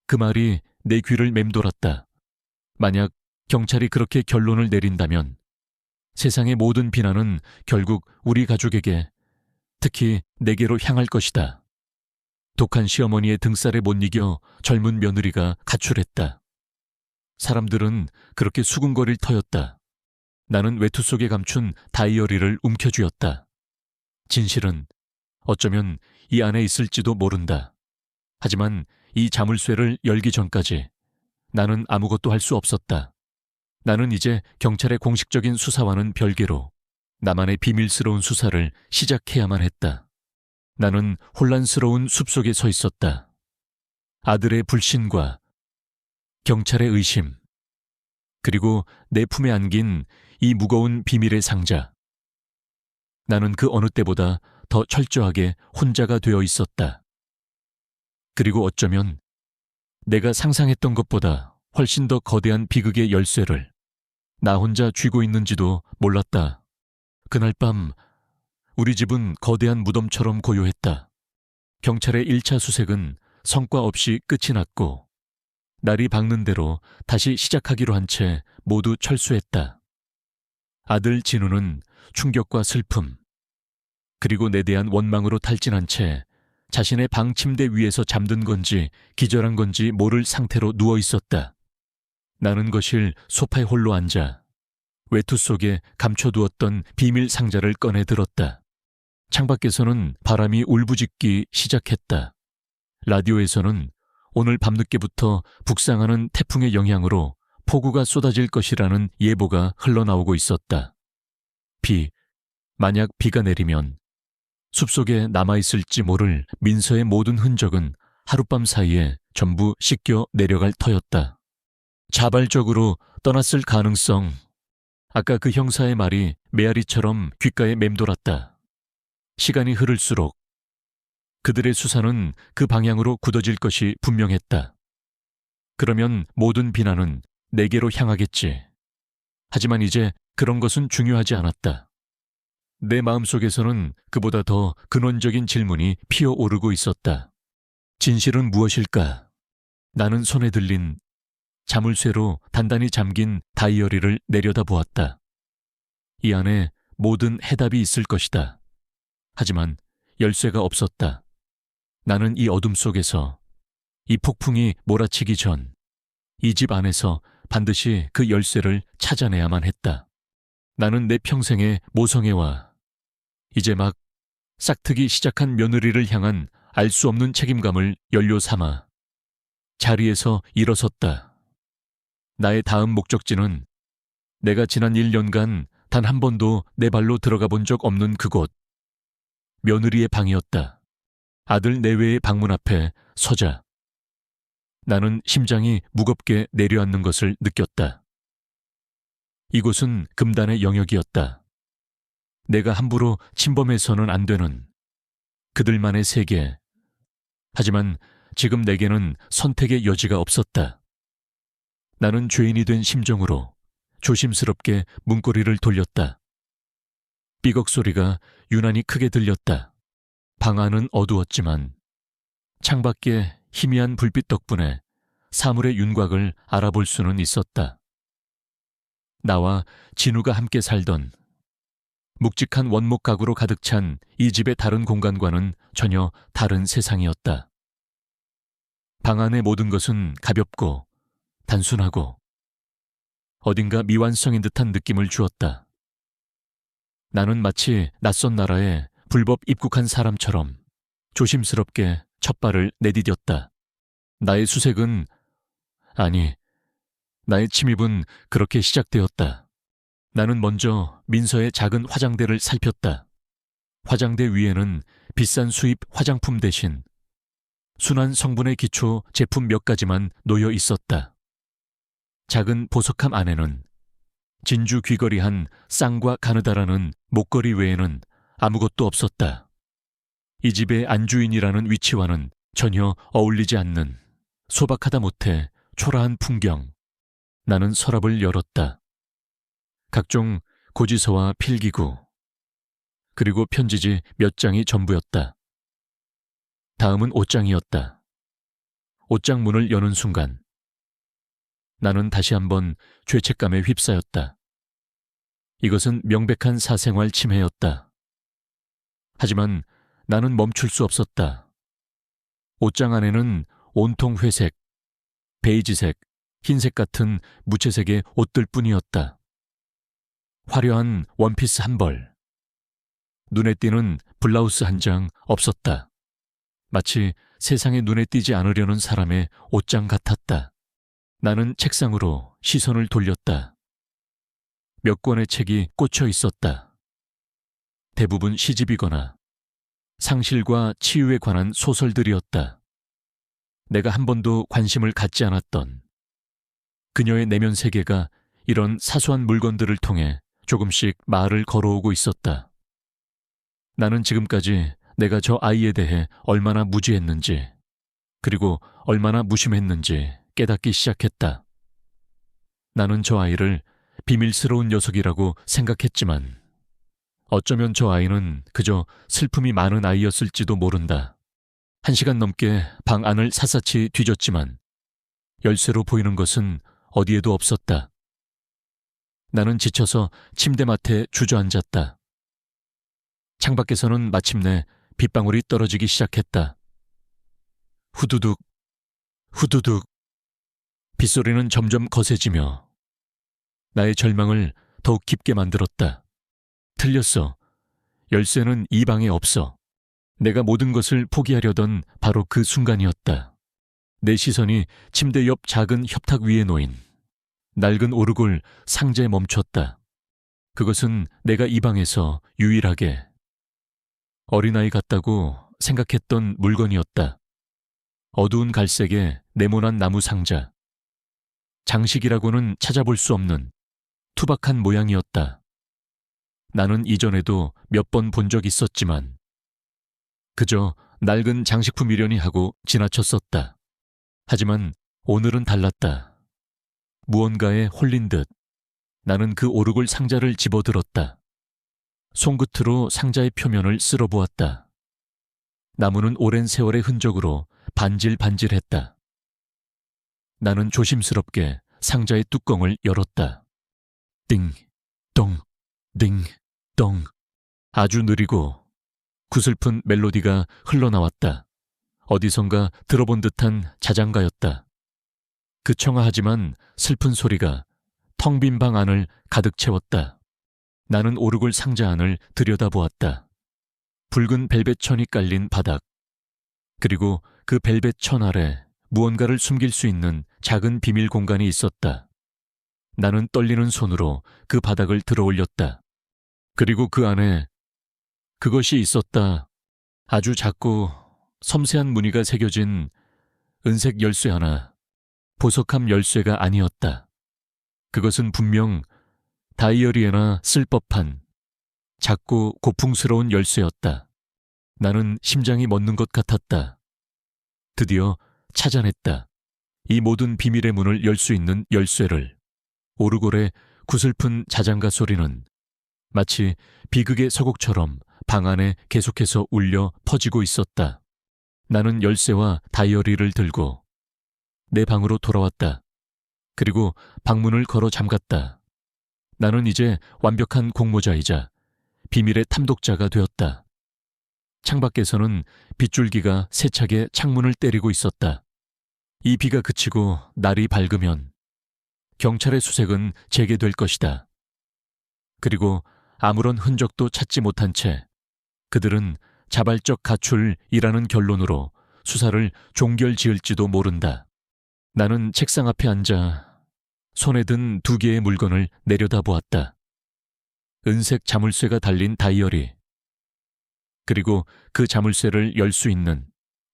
그 말이 내 귀를 맴돌았다. 만약 경찰이 그렇게 결론을 내린다면 세상의 모든 비난은 결국 우리 가족에게, 특히 내게로 향할 것이다. 독한 시어머니의 등살에 못 이겨 젊은 며느리가 가출했다. 사람들은 그렇게 수군거릴 터였다. 나는 외투 속에 감춘 다이어리를 움켜쥐었다. 진실은 어쩌면 이 안에 있을지도 모른다. 하지만 이 자물쇠를 열기 전까지 나는 아무것도 할 수 없었다. 나는 이제 경찰의 공식적인 수사와는 별개로 나만의 비밀스러운 수사를 시작해야만 했다. 나는 혼란스러운 숲속에 서 있었다. 아들의 불신과 경찰의 의심, 그리고 내 품에 안긴 이 무거운 비밀의 상자. 나는 그 어느 때보다 더 철저하게 혼자가 되어 있었다. 그리고 어쩌면 내가 상상했던 것보다 훨씬 더 거대한 비극의 열쇠를 나 혼자 쥐고 있는지도 몰랐다. 그날 밤 우리 집은 거대한 무덤처럼 고요했다. 경찰의 1차 수색은 성과 없이 끝이 났고 날이 밝는 대로 다시 시작하기로 한 채 모두 철수했다. 아들 진우는 충격과 슬픔, 그리고 내 대한 원망으로 탈진한 채 자신의 방 침대 위에서 잠든 건지 기절한 건지 모를 상태로 누워 있었다. 나는 거실 소파에 홀로 앉아 외투 속에 감춰두었던 비밀 상자를 꺼내 들었다. 창밖에서는 바람이 울부짖기 시작했다. 라디오에서는 오늘 밤늦게부터 북상하는 태풍의 영향으로 폭우가 쏟아질 것이라는 예보가 흘러나오고 있었다. 만약 비가 내리면 숲속에 남아있을지 모를 민서의 모든 흔적은 하룻밤 사이에 전부 씻겨 내려갈 터였다. 자발적으로 떠났을 가능성, 아까 그 형사의 말이 메아리처럼 귓가에 맴돌았다. 시간이 흐를수록 그들의 수사는 그 방향으로 굳어질 것이 분명했다. 그러면 모든 비난은 내게로 향하겠지. 하지만 이제 그런 것은 중요하지 않았다. 내 마음속에서는 그보다 더 근원적인 질문이 피어오르고 있었다. 진실은 무엇일까? 나는 손에 들린 자물쇠로 단단히 잠긴 다이어리를 내려다보았다. 이 안에 모든 해답이 있을 것이다. 하지만 열쇠가 없었다. 나는 이 어둠 속에서 이 폭풍이 몰아치기 전 이 집 안에서 반드시 그 열쇠를 찾아내야만 했다. 나는 내 평생의 모성애와 이제 막 싹트기 시작한 며느리를 향한 알 수 없는 책임감을 연료 삼아 자리에서 일어섰다. 나의 다음 목적지는 내가 지난 1년간 단 한 번도 내 발로 들어가 본 적 없는 그곳, 며느리의 방이었다. 아들 내외의 방문 앞에 서자. 나는 심장이 무겁게 내려앉는 것을 느꼈다. 이곳은 금단의 영역이었다. 내가 함부로 침범해서는 안 되는 그들만의 세계. 하지만 지금 내게는 선택의 여지가 없었다. 나는 죄인이 된 심정으로 조심스럽게 문고리를 돌렸다. 삐걱 소리가 유난히 크게 들렸다. 방 안은 어두웠지만 창밖에 희미한 불빛 덕분에 사물의 윤곽을 알아볼 수는 있었다. 나와 진우가 함께 살던 묵직한 원목 가구로 가득 찬 이 집의 다른 공간과는 전혀 다른 세상이었다. 방 안의 모든 것은 가볍고 단순하고 어딘가 미완성인 듯한 느낌을 주었다. 나는 마치 낯선 나라에 불법 입국한 사람처럼 조심스럽게 첫 발을 내디뎠다. 나의 수색은, 아니, 나의 침입은 그렇게 시작되었다. 나는 먼저 민서의 작은 화장대를 살폈다. 화장대 위에는 비싼 수입 화장품 대신 순한 성분의 기초 제품 몇 가지만 놓여 있었다. 작은 보석함 안에는 진주 귀걸이한 쌍과 가느다라는 목걸이 외에는 아무것도 없었다. 이 집의 안주인이라는 위치와는 전혀 어울리지 않는 소박하다 못해 초라한 풍경. 나는 서랍을 열었다. 각종 고지서와 필기구, 그리고 편지지 몇 장이 전부였다. 다음은 옷장이었다. 옷장 문을 여는 순간 나는 다시 한번 죄책감에 휩싸였다. 이것은 명백한 사생활 침해였다. 하지만 나는 멈출 수 없었다. 옷장 안에는 온통 회색, 베이지색, 흰색 같은 무채색의 옷들 뿐이었다. 화려한 원피스 한 벌, 눈에 띄는 블라우스 한 장 없었다. 마치 세상에 눈에 띄지 않으려는 사람의 옷장 같았다. 나는 책상으로 시선을 돌렸다. 몇 권의 책이 꽂혀 있었다. 대부분 시집이거나 상실과 치유에 관한 소설들이었다. 내가 한 번도 관심을 갖지 않았던 그녀의 내면 세계가 이런 사소한 물건들을 통해 조금씩 말을 걸어오고 있었다. 나는 지금까지 내가 저 아이에 대해 얼마나 무지했는지, 그리고 얼마나 무심했는지 깨닫기 시작했다. 나는 저 아이를 비밀스러운 녀석이라고 생각했지만 어쩌면 저 아이는 그저 슬픔이 많은 아이였을지도 모른다. 1시간 넘게 방 안을 샅샅이 뒤졌지만 열쇠로 보이는 것은 어디에도 없었다. 나는 지쳐서 침대맡에 주저앉았다. 창밖에서는 마침내 빗방울이 떨어지기 시작했다. 후두둑, 후두둑. 빗소리는 점점 거세지며 나의 절망을 더욱 깊게 만들었다. 틀렸어. 열쇠는 이 방에 없어. 내가 모든 것을 포기하려던 바로 그 순간이었다. 내 시선이 침대 옆 작은 협탁 위에 놓인 낡은 오르골 상자에 멈췄다. 그것은 내가 이 방에서 유일하게 어린아이 같다고 생각했던 물건이었다. 어두운 갈색의 네모난 나무 상자. 장식이라고는 찾아볼 수 없는 투박한 모양이었다. 나는 이전에도 몇 번 본 적 있었지만 그저 낡은 장식품이려니 하고 지나쳤었다. 하지만 오늘은 달랐다. 무언가에 홀린 듯 나는 그 오르골 상자를 집어들었다. 손끝으로 상자의 표면을 쓸어보았다. 나무는 오랜 세월의 흔적으로 반질반질했다. 나는 조심스럽게 상자의 뚜껑을 열었다. 띵, 똥, 띵, 똥. 아주 느리고 구슬픈 멜로디가 흘러나왔다. 어디선가 들어본 듯한 자장가였다. 그 청아하지만 슬픈 소리가 텅 빈 방 안을 가득 채웠다. 나는 오르골 상자 안을 들여다보았다. 붉은 벨벳 천이 깔린 바닥, 그리고 그 벨벳 천 아래 무언가를 숨길 수 있는 작은 비밀 공간이 있었다. 나는 떨리는 손으로 그 바닥을 들어올렸다. 그리고 그 안에 그것이 있었다. 아주 작고 섬세한 무늬가 새겨진 은색 열쇠 하나. 보석함 열쇠가 아니었다. 그것은 분명 다이어리에나 쓸 법한 작고 고풍스러운 열쇠였다. 나는 심장이 멎는 것 같았다. 드디어 찾아냈다. 이 모든 비밀의 문을 열 수 있는 열쇠를. 오르골의 구슬픈 자장가 소리는 마치 비극의 서곡처럼 방 안에 계속해서 울려 퍼지고 있었다. 나는 열쇠와 다이어리를 들고 내 방으로 돌아왔다. 그리고 방문을 걸어 잠갔다. 나는 이제 완벽한 공모자이자 비밀의 탐독자가 되었다. 창밖에서는 빗줄기가 세차게 창문을 때리고 있었다. 이 비가 그치고 날이 밝으면 경찰의 수색은 재개될 것이다. 그리고 아무런 흔적도 찾지 못한 채 그들은 자발적 가출이라는 결론으로 수사를 종결지을지도 모른다. 나는 책상 앞에 앉아 손에 든 2개의 물건을 내려다보았다. 은색 자물쇠가 달린 다이어리, 그리고 그 자물쇠를 열 수 있는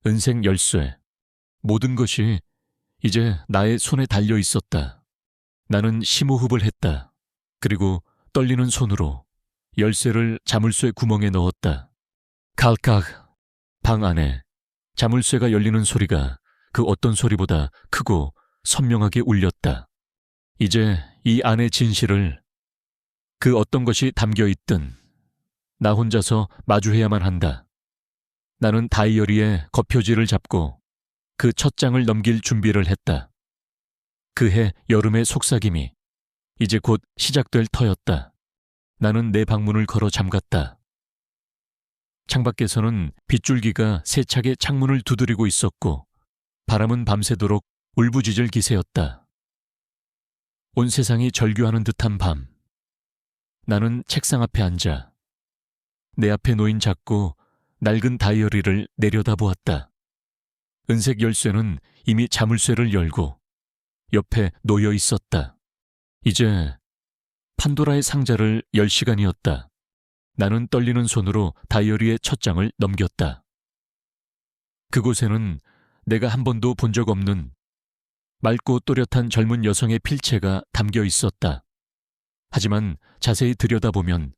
은색 열쇠. 모든 것이 이제 나의 손에 달려 있었다. 나는 심호흡을 했다. 그리고 떨리는 손으로 열쇠를 자물쇠 구멍에 넣었다. 칼칵. 방 안에 자물쇠가 열리는 소리가 그 어떤 소리보다 크고 선명하게 울렸다. 이제 이 안의 진실을, 그 어떤 것이 담겨 있든 나 혼자서 마주해야만 한다. 나는 다이어리에 겉표지를 잡고 그 첫 장을 넘길 준비를 했다. 그해 여름의 속삭임이 이제 곧 시작될 터였다. 나는 내 방문을 걸어 잠갔다. 창밖에서는 빗줄기가 세차게 창문을 두드리고 있었고 바람은 밤새도록 울부짖을 기세였다. 온 세상이 절규하는 듯한 밤. 나는 책상 앞에 앉아 내 앞에 놓인 작고 낡은 다이어리를 내려다보았다. 은색 열쇠는 이미 자물쇠를 열고 옆에 놓여 있었다. 이제 판도라의 상자를 열 시간이었다. 나는 떨리는 손으로 다이어리의 첫 장을 넘겼다. 그곳에는 내가 한 번도 본 적 없는 맑고 또렷한 젊은 여성의 필체가 담겨 있었다. 하지만 자세히 들여다보면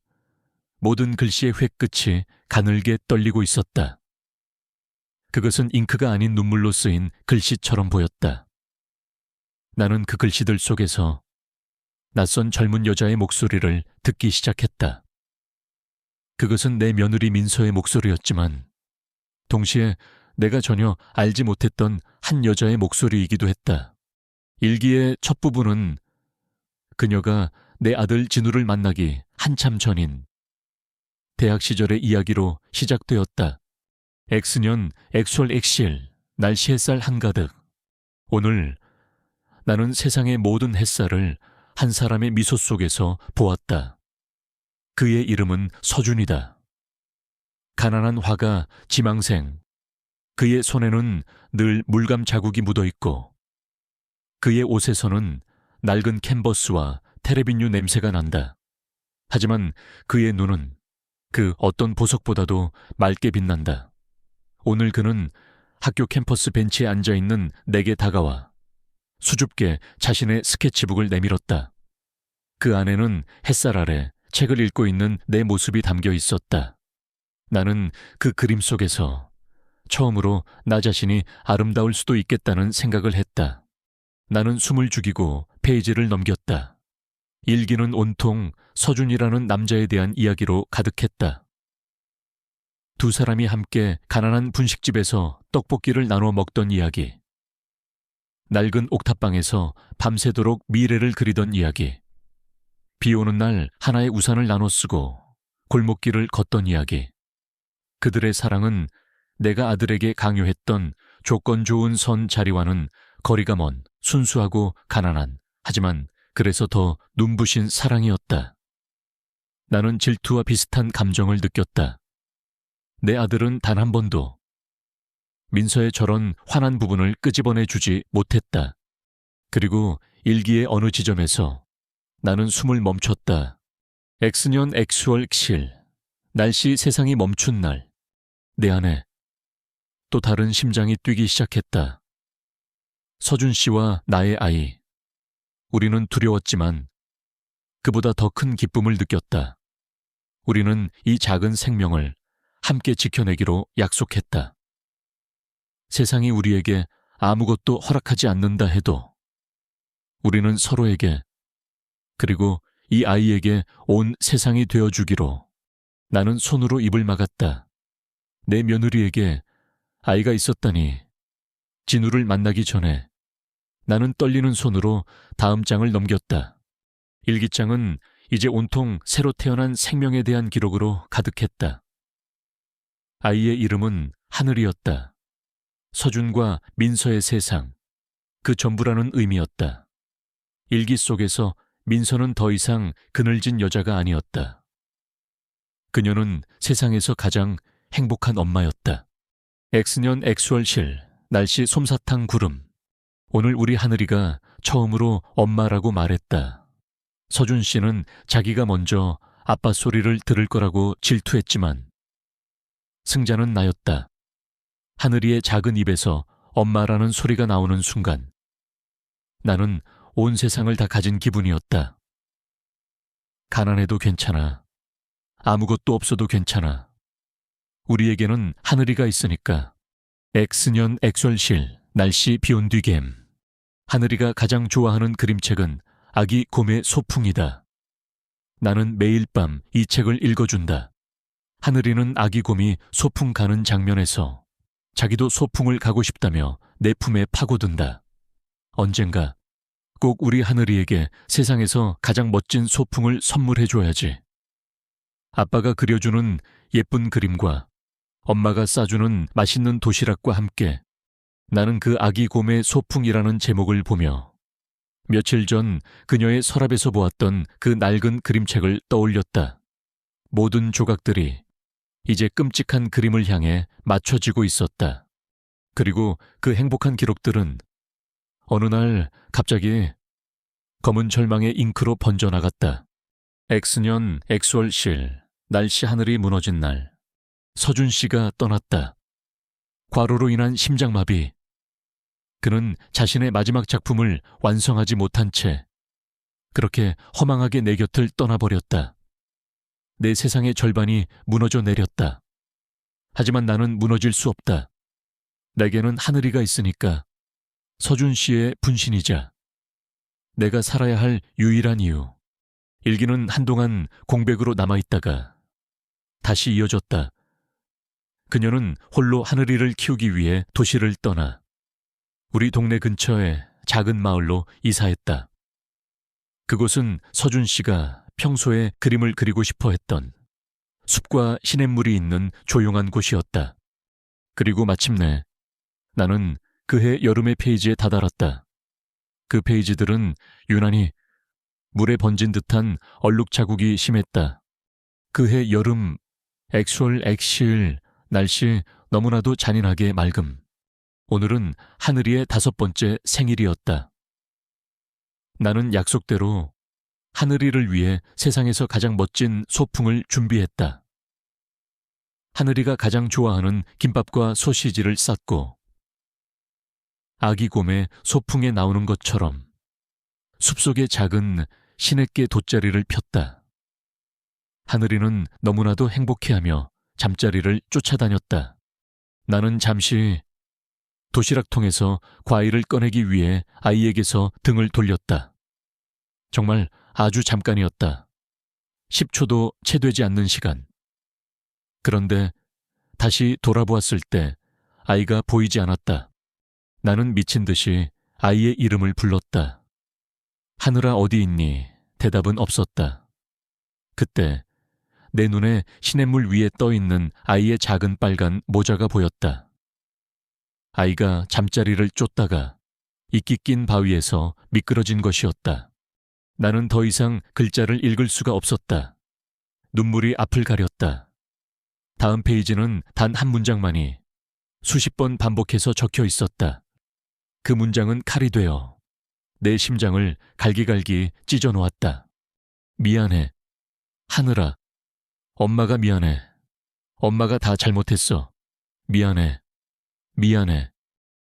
모든 글씨의 획끝이 가늘게 떨리고 있었다. 그것은 잉크가 아닌 눈물로 쓰인 글씨처럼 보였다. 나는 그 글씨들 속에서 낯선 젊은 여자의 목소리를 듣기 시작했다. 그것은 내 며느리 민서의 목소리였지만 동시에 내가 전혀 알지 못했던 한 여자의 목소리이기도 했다. 일기의 첫 부분은 그녀가 내 아들 진우를 만나기 한참 전인 대학 시절의 이야기로 시작되었다. X년 엑수얼 엑실, 날씨 햇살 한가득. 오늘 나는 세상의 모든 햇살을 한 사람의 미소 속에서 보았다. 그의 이름은 서준이다. 가난한 화가 지망생. 그의 손에는 늘 물감 자국이 묻어있고 그의 옷에서는 낡은 캔버스와 테레빈유 냄새가 난다. 하지만 그의 눈은 그 어떤 보석보다도 맑게 빛난다. 오늘 그는 학교 캠퍼스 벤치에 앉아있는 내게 다가와 수줍게 자신의 스케치북을 내밀었다. 그 안에는 햇살 아래 책을 읽고 있는 내 모습이 담겨 있었다. 나는 그 그림 속에서 처음으로 나 자신이 아름다울 수도 있겠다는 생각을 했다. 나는 숨을 죽이고 페이지를 넘겼다. 일기는 온통 서준이라는 남자에 대한 이야기로 가득했다. 두 사람이 함께 가난한 분식집에서 떡볶이를 나눠 먹던 이야기. 낡은 옥탑방에서 밤새도록 미래를 그리던 이야기. 비 오는 날 하나의 우산을 나눠 쓰고 골목길을 걷던 이야기. 그들의 사랑은 내가 아들에게 강요했던 조건 좋은 선 자리와는 거리가 먼 순수하고 가난한, 하지만 그래서 더 눈부신 사랑이었다. 나는 질투와 비슷한 감정을 느꼈다. 내 아들은 단 한 번도 민서의 저런 환한 부분을 끄집어내 주지 못했다. 그리고 일기의 어느 지점에서 나는 숨을 멈췄다. X년 엑수얼 실, 날씨 세상이 멈춘 날. 내 안에 또 다른 심장이 뛰기 시작했다. 서준 씨와 나의 아이. 우리는 두려웠지만 그보다 더 큰 기쁨을 느꼈다. 우리는 이 작은 생명을 함께 지켜내기로 약속했다. 세상이 우리에게 아무것도 허락하지 않는다 해도 우리는 서로에게, 그리고 이 아이에게 온 세상이 되어주기로. 나는 손으로 입을 막았다. 내 며느리에게 아이가 있었다니. 진우를 만나기 전에 나는 떨리는 손으로 다음 장을 넘겼다. 일기장은 이제 온통 새로 태어난 생명에 대한 기록으로 가득했다. 아이의 이름은 하늘이었다. 서준과 민서의 세상, 그 전부라는 의미였다. 일기 속에서 민서는 더 이상 그늘진 여자가 아니었다. 그녀는 세상에서 가장 행복한 엄마였다. X년 엑수얼 실, 날씨 솜사탕 구름. 오늘 우리 하늘이가 처음으로 엄마라고 말했다. 서준 씨는 자기가 먼저 아빠 소리를 들을 거라고 질투했지만 승자는 나였다. 하늘이의 작은 입에서 엄마라는 소리가 나오는 순간 나는 온 세상을 다 가진 기분이었다. 가난해도 괜찮아. 아무것도 없어도 괜찮아. 우리에게는 하늘이가 있으니까. X년 엑수얼 실, 날씨 비온 뒤겜. 하늘이가 가장 좋아하는 그림책은 아기 곰의 소풍이다. 나는 매일 밤 이 책을 읽어준다. 하늘이는 아기 곰이 소풍 가는 장면에서 자기도 소풍을 가고 싶다며 내 품에 파고든다. 언젠가 꼭 우리 하늘이에게 세상에서 가장 멋진 소풍을 선물해줘야지. 아빠가 그려주는 예쁜 그림과 엄마가 싸주는 맛있는 도시락과 함께 나는 그 아기 곰의 소풍이라는 제목을 보며 며칠 전 그녀의 서랍에서 보았던 그 낡은 그림책을 떠올렸다. 모든 조각들이 이제 끔찍한 그림을 향해 맞춰지고 있었다. 그리고 그 행복한 기록들은 어느 날 갑자기 검은 절망의 잉크로 번져나갔다. X년 X월실 날씨 하늘이 무너진 날 서준 씨가 떠났다. 과로로 인한 심장마비. 그는 자신의 마지막 작품을 완성하지 못한 채 그렇게 허망하게 내 곁을 떠나버렸다. 내 세상의 절반이 무너져 내렸다. 하지만 나는 무너질 수 없다. 내게는 하늘이가 있으니까. 서준 씨의 분신이자 내가 살아야 할 유일한 이유. 일기는 한동안 공백으로 남아있다가 다시 이어졌다. 그녀는 홀로 하늘이를 키우기 위해 도시를 떠나 우리 동네 근처의 작은 마을로 이사했다. 그곳은 서준 씨가 평소에 그림을 그리고 싶어 했던 숲과 시냇물이 있는 조용한 곳이었다. 그리고 마침내 나는 그해 여름의 페이지에 다다랐다. 그 페이지들은 유난히 물에 번진 듯한 얼룩 자국이 심했다. 그해 여름, 액수월 액시일, 날씨 너무나도 잔인하게 맑음. 오늘은 하늘이의 5번째 생일이었다. 나는 약속대로 하늘이를 위해 세상에서 가장 멋진 소풍을 준비했다. 하늘이가 가장 좋아하는 김밥과 소시지를 쌌고 아기 곰의 소풍에 나오는 것처럼 숲속의 작은 시냇게 돗자리를 폈다. 하늘이는 너무나도 행복해하며 잠자리를 쫓아다녔다. 나는 잠시 도시락통에서 과일을 꺼내기 위해 아이에게서 등을 돌렸다. 정말 아주 잠깐이었다. 10초도 채 되지 않는 시간. 그런데 다시 돌아보았을 때 아이가 보이지 않았다. 나는 미친 듯이 아이의 이름을 불렀다. 하늘아 어디 있니? 대답은 없었다. 그때 내 눈에 시냇물 위에 떠있는 아이의 작은 빨간 모자가 보였다. 아이가 잠자리를 쫓다가 이끼 낀 바위에서 미끄러진 것이었다. 나는 더 이상 글자를 읽을 수가 없었다. 눈물이 앞을 가렸다. 다음 페이지는 단 한 문장만이 수십 번 반복해서 적혀 있었다. 그 문장은 칼이 되어 내 심장을 갈기갈기 찢어 놓았다. 미안해. 하늘아. 엄마가 미안해. 엄마가 다 잘못했어. 미안해. 미안해.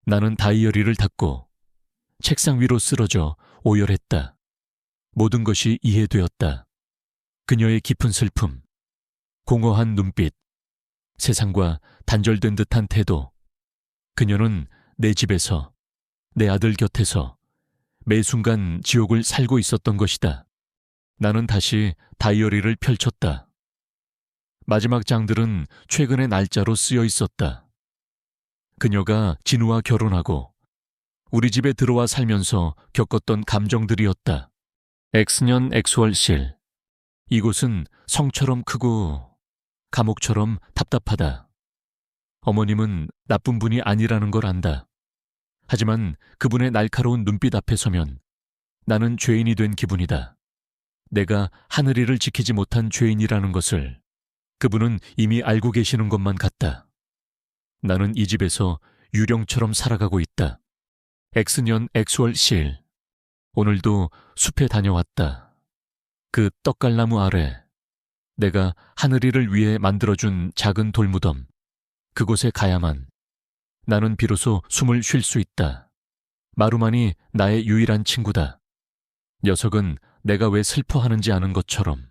나는 다이어리를 닫고 책상 위로 쓰러져 오열했다. 모든 것이 이해되었다. 그녀의 깊은 슬픔, 공허한 눈빛, 세상과 단절된 듯한 태도. 그녀는 내 집에서, 내 아들 곁에서 매 순간 지옥을 살고 있었던 것이다. 나는 다시 다이어리를 펼쳤다. 마지막 장들은 최근의 날짜로 쓰여 있었다. 그녀가 진우와 결혼하고 우리 집에 들어와 살면서 겪었던 감정들이었다. X년 X월실. 이곳은 성처럼 크고 감옥처럼 답답하다. 어머님은 나쁜 분이 아니라는 걸 안다. 하지만 그분의 날카로운 눈빛 앞에 서면 나는 죄인이 된 기분이다. 내가 하늘이를 지키지 못한 죄인이라는 것을 그분은 이미 알고 계시는 것만 같다. 나는 이 집에서 유령처럼 살아가고 있다. X년 X월실. 오늘도 숲에 다녀왔다. 그 떡갈나무 아래 내가 하늘이를 위해 만들어준 작은 돌무덤. 그곳에 가야만 나는 비로소 숨을 쉴 수 있다. 마루만이 나의 유일한 친구다. 녀석은 내가 왜 슬퍼하는지 아는 것처럼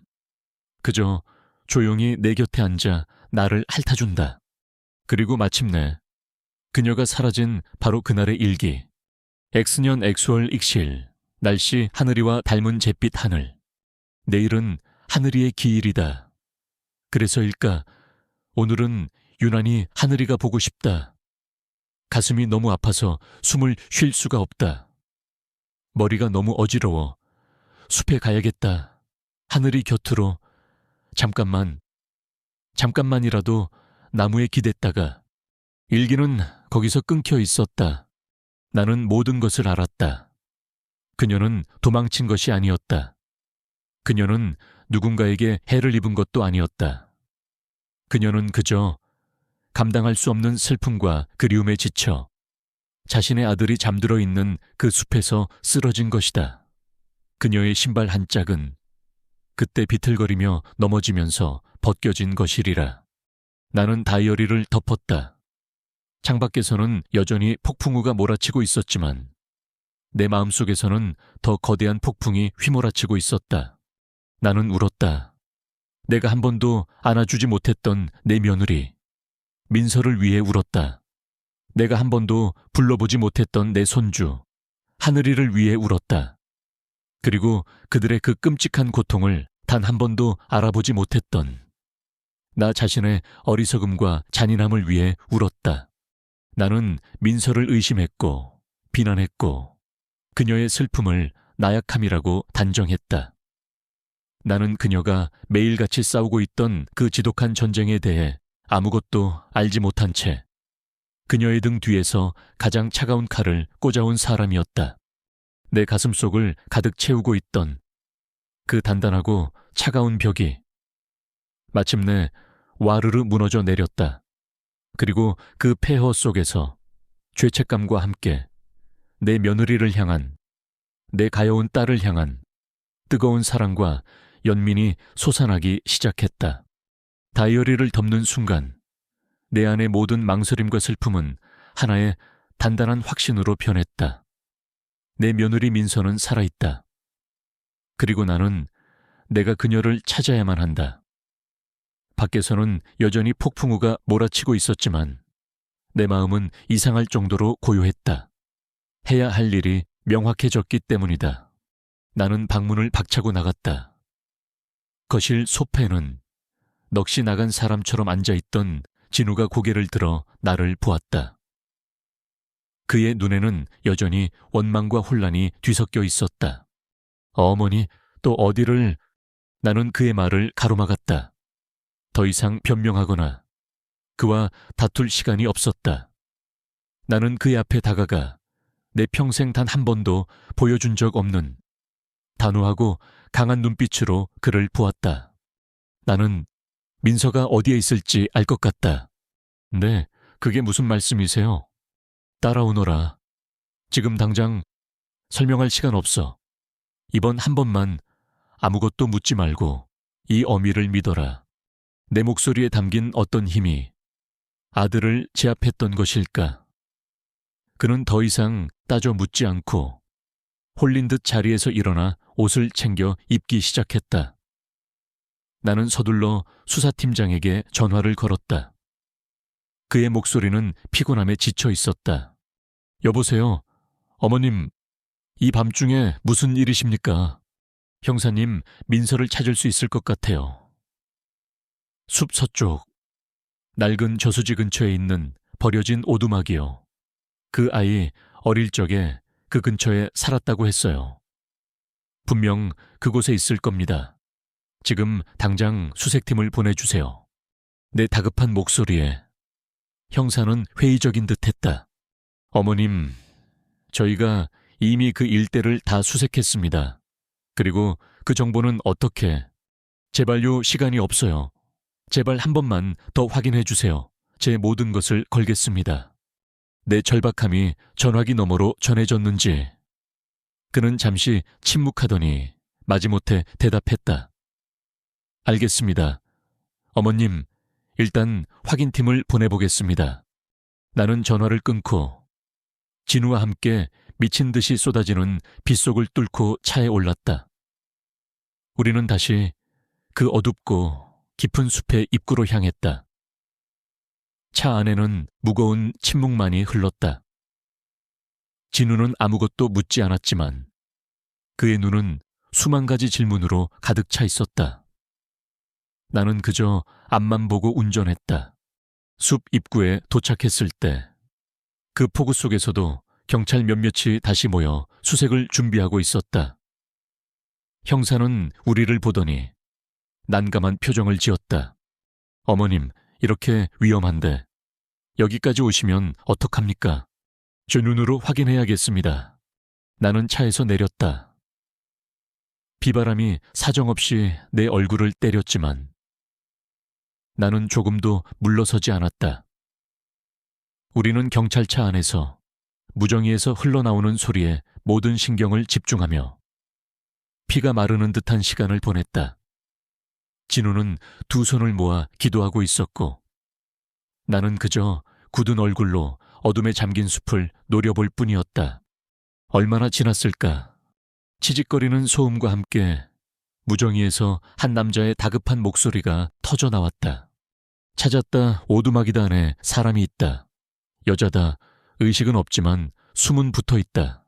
그저 조용히 내 곁에 앉아 나를 핥아준다. 그리고 마침내 그녀가 사라진 바로 그날의 일기. X년 X월 익실. 날씨 하늘이와 닮은 잿빛 하늘. 내일은 하늘이의 기일이다. 그래서일까 오늘은 유난히 하늘이가 보고 싶다. 가슴이 너무 아파서 숨을 쉴 수가 없다. 머리가 너무 어지러워. 숲에 가야겠다. 하늘이 곁으로 잠깐만이라도 나무에 기댔다가 일기는 거기서 끊겨 있었다. 나는 모든 것을 알았다. 그녀는 도망친 것이 아니었다. 그녀는 누군가에게 해를 입은 것도 아니었다. 그녀는 그저 감당할 수 없는 슬픔과 그리움에 지쳐 자신의 아들이 잠들어 있는 그 숲에서 쓰러진 것이다. 그녀의 신발 한 짝은 그때 비틀거리며 넘어지면서 벗겨진 것이리라. 나는 다이어리를 덮었다. 창밖에서는 여전히 폭풍우가 몰아치고 있었지만 내 마음속에서는 더 거대한 폭풍이 휘몰아치고 있었다. 나는 울었다. 내가 한 번도 안아주지 못했던 내 며느리, 민서를 위해 울었다. 내가 한 번도 불러보지 못했던 내 손주, 하늘이를 위해 울었다. 그리고 그들의 그 끔찍한 고통을 단 한 번도 알아보지 못했던 나 자신의 어리석음과 잔인함을 위해 울었다. 나는 민서를 의심했고 비난했고 그녀의 슬픔을 나약함이라고 단정했다. 나는 그녀가 매일같이 싸우고 있던 그 지독한 전쟁에 대해 아무것도 알지 못한 채 그녀의 등 뒤에서 가장 차가운 칼을 꽂아온 사람이었다. 내 가슴속을 가득 채우고 있던 그 단단하고 차가운 벽이 마침내 와르르 무너져 내렸다. 그리고 그 폐허 속에서 죄책감과 함께 내 며느리를 향한, 내 가여운 딸을 향한 뜨거운 사랑과 연민이 솟아나기 시작했다. 다이어리를 덮는 순간 내 안의 모든 망설임과 슬픔은 하나의 단단한 확신으로 변했다. 내 며느리 민서는 살아있다. 그리고 나는 내가 그녀를 찾아야만 한다. 밖에서는 여전히 폭풍우가 몰아치고 있었지만 내 마음은 이상할 정도로 고요했다. 해야 할 일이 명확해졌기 때문이다. 나는 방문을 박차고 나갔다. 거실 소파에는 넋이 나간 사람처럼 앉아있던 진우가 고개를 들어 나를 보았다. 그의 눈에는 여전히 원망과 혼란이 뒤섞여 있었다. 어머니, 또 어디를... 나는 그의 말을 가로막았다. 더 이상 변명하거나 그와 다툴 시간이 없었다. 나는 그의 앞에 다가가 내 평생 단 한 번도 보여준 적 없는 단호하고 강한 눈빛으로 그를 보았다. 나는 민서가 어디에 있을지 알 것 같다. 네, 그게 무슨 말씀이세요? 따라오너라. 지금 당장 설명할 시간 없어. 이번 한 번만 아무것도 묻지 말고 이 어미를 믿어라. 내 목소리에 담긴 어떤 힘이 아들을 제압했던 것일까? 그는 더 이상 따져 묻지 않고 홀린 듯 자리에서 일어나 옷을 챙겨 입기 시작했다. 나는 서둘러 수사팀장에게 전화를 걸었다. 그의 목소리는 피곤함에 지쳐 있었다. 여보세요. 어머님, 이 밤중에 무슨 일이십니까? 형사님, 민서를 찾을 수 있을 것 같아요. 숲 서쪽, 낡은 저수지 근처에 있는 버려진 오두막이요. 그 아이 어릴 적에 그 근처에 살았다고 했어요. 분명 그곳에 있을 겁니다. 지금 당장 수색팀을 보내주세요. 내 다급한 목소리에 형사는 회의적인 듯했다. 어머님, 저희가 이미 그 일대를 다 수색했습니다. 그리고 그 정보는 어떻게... 제발요, 시간이 없어요. 제발 한 번만 더 확인해 주세요. 제 모든 것을 걸겠습니다. 내 절박함이 전화기 너머로 전해졌는지 그는 잠시 침묵하더니 마지못해 대답했다. 알겠습니다. 어머님, 일단 확인팀을 보내보겠습니다. 나는 전화를 끊고 진우와 함께 미친 듯이 쏟아지는 빗속을 뚫고 차에 올랐다. 우리는 다시 그 어둡고 깊은 숲의 입구로 향했다. 차 안에는 무거운 침묵만이 흘렀다. 진우는 아무것도 묻지 않았지만 그의 눈은 수만 가지 질문으로 가득 차 있었다. 나는 그저 앞만 보고 운전했다. 숲 입구에 도착했을 때 그 폭우 속에서도 경찰 몇몇이 다시 모여 수색을 준비하고 있었다. 형사는 우리를 보더니 난감한 표정을 지었다. 어머님, 이렇게 위험한데 여기까지 오시면 어떡합니까? 제 눈으로 확인해야겠습니다. 나는 차에서 내렸다. 비바람이 사정없이 내 얼굴을 때렸지만 나는 조금도 물러서지 않았다. 우리는 경찰차 안에서 무정이에서 흘러나오는 소리에 모든 신경을 집중하며 피가 마르는 듯한 시간을 보냈다. 진우는 두 손을 모아 기도하고 있었고 나는 그저 굳은 얼굴로 어둠에 잠긴 숲을 노려볼 뿐이었다. 얼마나 지났을까? 치직거리는 소음과 함께 무정위에서 한 남자의 다급한 목소리가 터져 나왔다. 찾았다. 오두막이다 안에 사람이 있다. 여자다. 의식은 없지만 숨은 붙어 있다.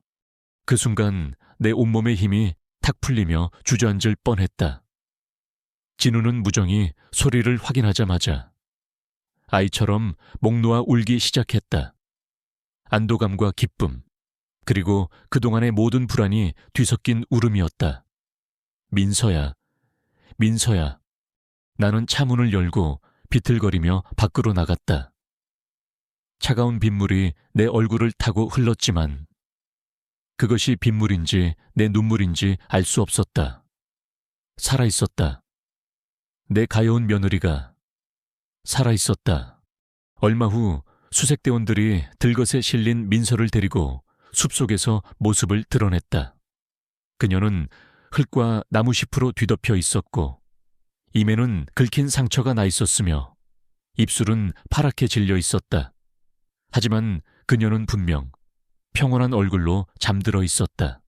그 순간 내 온몸의 힘이 탁 풀리며 주저앉을 뻔했다. 진우는 무정히 소리를 확인하자마자 아이처럼 목 놓아 울기 시작했다. 안도감과 기쁨, 그리고 그동안의 모든 불안이 뒤섞인 울음이었다. 민서야, 민서야. 나는 차문을 열고 비틀거리며 밖으로 나갔다. 차가운 빗물이 내 얼굴을 타고 흘렀지만 그것이 빗물인지 내 눈물인지 알 수 없었다. 살아있었다. 내 가여운 며느리가 살아있었다. 얼마 후 수색대원들이 들것에 실린 민서를 데리고 숲속에서 모습을 드러냈다. 그녀는 흙과 나무잎으로 뒤덮여 있었고 입에는 긁힌 상처가 나 있었으며 입술은 파랗게 질려 있었다. 하지만 그녀는 분명 평온한 얼굴로 잠들어 있었다.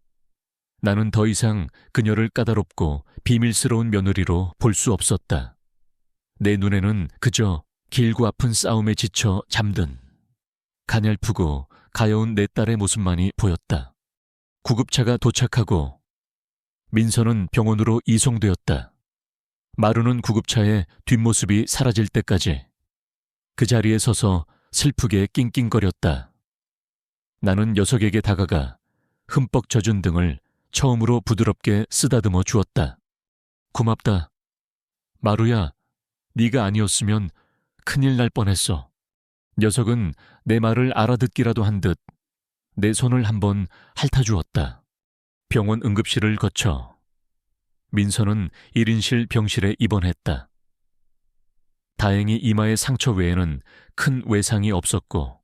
나는 더 이상 그녀를 까다롭고 비밀스러운 며느리로 볼 수 없었다. 내 눈에는 그저 길고 아픈 싸움에 지쳐 잠든 가냘프고 가여운 내 딸의 모습만이 보였다. 구급차가 도착하고 민서는 병원으로 이송되었다. 마루는 구급차의 뒷모습이 사라질 때까지 그 자리에 서서 슬프게 낑낑거렸다. 나는 녀석에게 다가가 흠뻑 젖은 등을 처음으로 부드럽게 쓰다듬어 주었다. 고맙다. 마루야, 네가 아니었으면 큰일 날 뻔했어. 녀석은 내 말을 알아듣기라도 한 듯 내 손을 한번 핥아주었다. 병원 응급실을 거쳐 민서는 1인실 병실에 입원했다. 다행히 이마의 상처 외에는 큰 외상이 없었고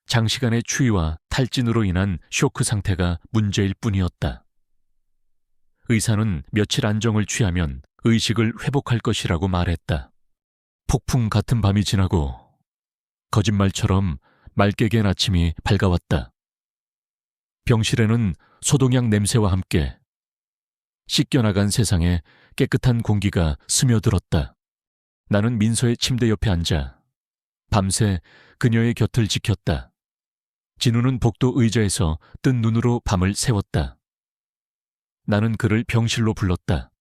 장시간의 추위와 탈진으로 인한 쇼크 상태가 문제일 뿐이었다. 의사는 며칠 안정을 취하면 의식을 회복할 것이라고 말했다. 폭풍 같은 밤이 지나고 거짓말처럼 맑게 갠 아침이 밝아왔다. 병실에는 소독약 냄새와 함께 씻겨나간 세상에 깨끗한 공기가 스며들었다. 나는 민서의 침대 옆에 앉아 밤새 그녀의 곁을 지켰다. 진우는 복도 의자에서 뜬 눈으로 밤을 새웠다. 나는 그를 병실로 불렀다.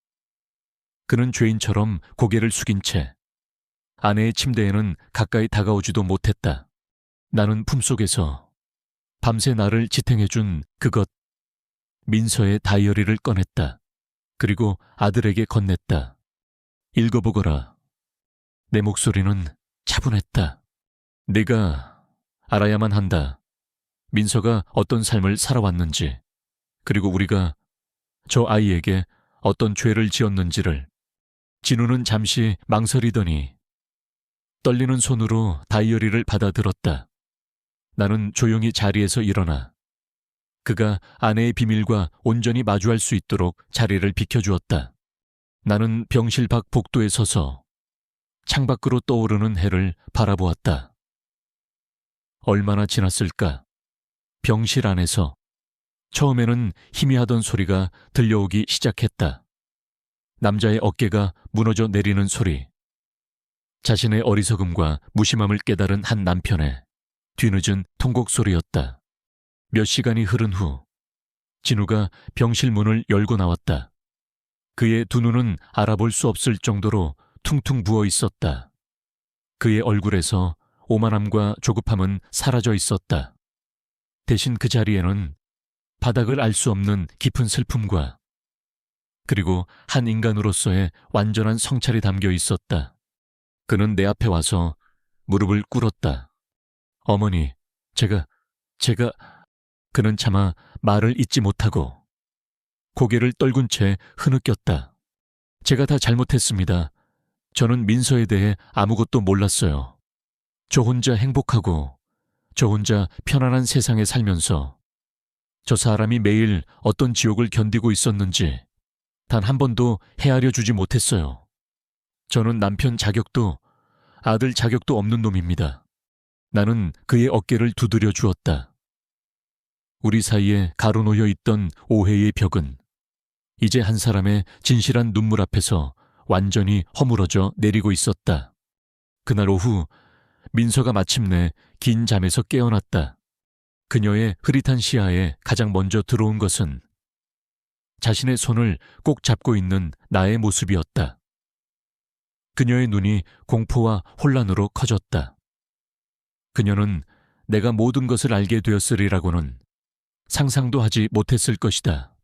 그는 죄인처럼 고개를 숙인 채 아내의 침대에는 가까이 다가오지도 못했다. 나는 품속에서 밤새 나를 지탱해준 그것, 민서의 다이어리를 꺼냈다. 그리고 아들에게 건넸다. 읽어보거라. 내 목소리는 차분했다. 네가 알아야만 한다. 민서가 어떤 삶을 살아왔는지, 그리고 우리가 저 아이에게 어떤 죄를 지었는지를. 진우는 잠시 망설이더니 떨리는 손으로 다이어리를 받아들었다. 나는 조용히 자리에서 일어나 그가 아내의 비밀과 온전히 마주할 수 있도록 자리를 비켜주었다. 나는 병실 밖 복도에 서서 창밖으로 떠오르는 해를 바라보았다. 얼마나 지났을까? 병실 안에서 처음에는 희미하던 소리가 들려오기 시작했다. 남자의 어깨가 무너져 내리는 소리. 자신의 어리석음과 무심함을 깨달은 한 남편의 뒤늦은 통곡 소리였다. 몇 시간이 흐른 후 진우가 병실 문을 열고 나왔다. 그의 두 눈은 알아볼 수 없을 정도로 퉁퉁 부어 있었다. 그의 얼굴에서 오만함과 조급함은 사라져 있었다. 대신 그 자리에는 바닥을 알 수 없는 깊은 슬픔과 그리고 한 인간으로서의 완전한 성찰이 담겨 있었다. 그는 내 앞에 와서 무릎을 꿇었다. 어머니, 제가... 그는 차마 말을 잇지 못하고 고개를 떨군 채 흐느꼈다. 제가 다 잘못했습니다. 저는 민서에 대해 아무것도 몰랐어요. 저 혼자 행복하고 저 혼자 편안한 세상에 살면서 저 사람이 매일 어떤 지옥을 견디고 있었는지 단 한 번도 헤아려 주지 못했어요. 저는 남편 자격도 아들 자격도 없는 놈입니다. 나는 그의 어깨를 두드려 주었다. 우리 사이에 가로놓여 있던 오해의 벽은 이제 한 사람의 진실한 눈물 앞에서 완전히 허물어져 내리고 있었다. 그날 오후 민서가 마침내 긴 잠에서 깨어났다. 그녀의 흐릿한 시야에 가장 먼저 들어온 것은 자신의 손을 꼭 잡고 있는 나의 모습이었다. 그녀의 눈이 공포와 혼란으로 커졌다. 그녀는 내가 모든 것을 알게 되었으리라고는 상상도 하지 못했을 것이다.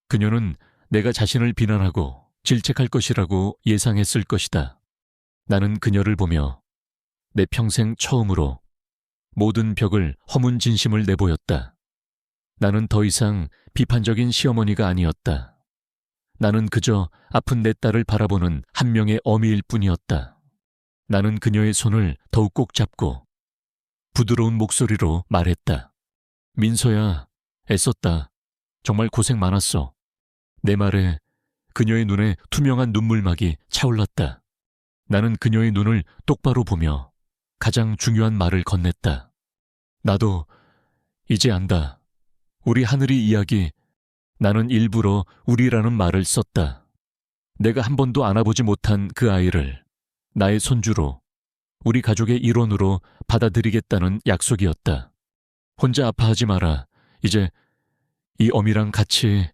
그녀는 내가 자신을 비난하고 질책할 것이라고 예상했을 것이다. 나는 그녀를 보며 내 평생 처음으로 모든 벽을 허문 진심을 내보였다. 나는 더 이상 비판적인 시어머니가 아니었다. 나는 그저 아픈 내 딸을 바라보는 한 명의 어미일 뿐이었다. 나는 그녀의 손을 더욱 꼭 잡고 부드러운 목소리로 말했다. 민서야, 애썼다. 정말 고생 많았어. 내 말에 그녀의 눈에 투명한 눈물막이 차올랐다. 나는 그녀의 눈을 똑바로 보며 가장 중요한 말을 건넸다. 나도 이제 안다. 우리 하늘이 이야기. 나는 일부러 우리라는 말을 썼다. 내가 한 번도 안아보지 못한 그 아이를 나의 손주로, 우리 가족의 일원으로 받아들이겠다는 약속이었다. 혼자 아파하지 마라. 이제 이 어미랑 같이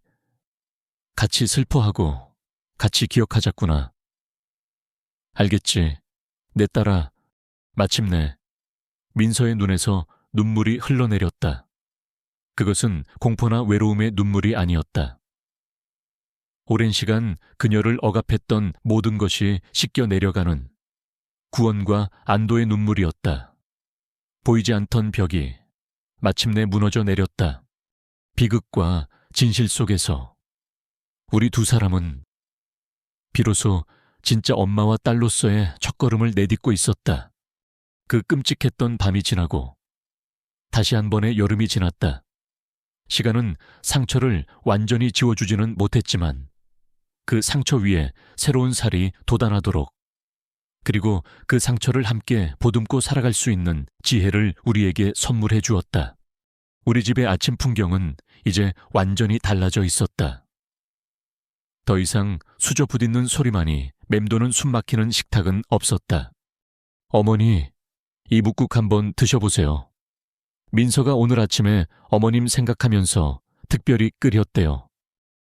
슬퍼하고 같이 기억하자꾸나. 알겠지? 내 딸아. 마침내 민서의 눈에서 눈물이 흘러내렸다. 그것은 공포나 외로움의 눈물이 아니었다. 오랜 시간 그녀를 억압했던 모든 것이 씻겨 내려가는 구원과 안도의 눈물이었다. 보이지 않던 벽이 마침내 무너져 내렸다. 비극과 진실 속에서 우리 두 사람은 비로소 진짜 엄마와 딸로서의 첫걸음을 내딛고 있었다. 그 끔찍했던 밤이 지나고 다시 한 번의 여름이 지났다. 시간은 상처를 완전히 지워주지는 못했지만 그 상처 위에 새로운 살이 돋아나도록, 그리고 그 상처를 함께 보듬고 살아갈 수 있는 지혜를 우리에게 선물해 주었다. 우리 집의 아침 풍경은 이제 완전히 달라져 있었다. 더 이상 수저 부딪는 소리만이 맴도는 숨막히는 식탁은 없었다. 어머니, 이 묵국 한번 드셔보세요. 민서가 오늘 아침에 어머님 생각하면서 특별히 끓였대요.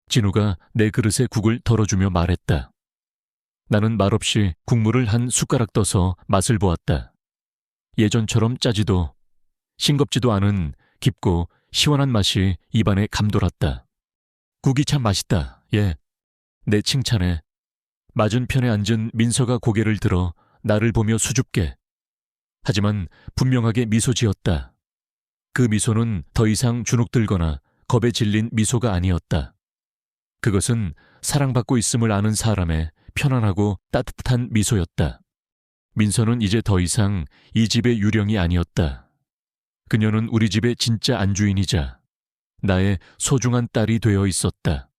진우가 내 그릇에 국을 덜어주며 말했다. 나는 말없이 국물을 한 숟가락 떠서 맛을 보았다. 예전처럼 짜지도 싱겁지도 않은 깊고 시원한 맛이 입안에 감돌았다. 국이 참 맛있다. 예. 내 칭찬에 맞은편에 앉은 민서가 고개를 들어 나를 보며 수줍게, 하지만 분명하게 미소 지었다. 그 미소는 더 이상 주눅들거나 겁에 질린 미소가 아니었다. 그것은 사랑받고 있음을 아는 사람의 편안하고 따뜻한 미소였다. 민서는 이제 더 이상 이 집의 유령이 아니었다. 그녀는 우리 집의 진짜 안주인이자 나의 소중한 딸이 되어 있었다.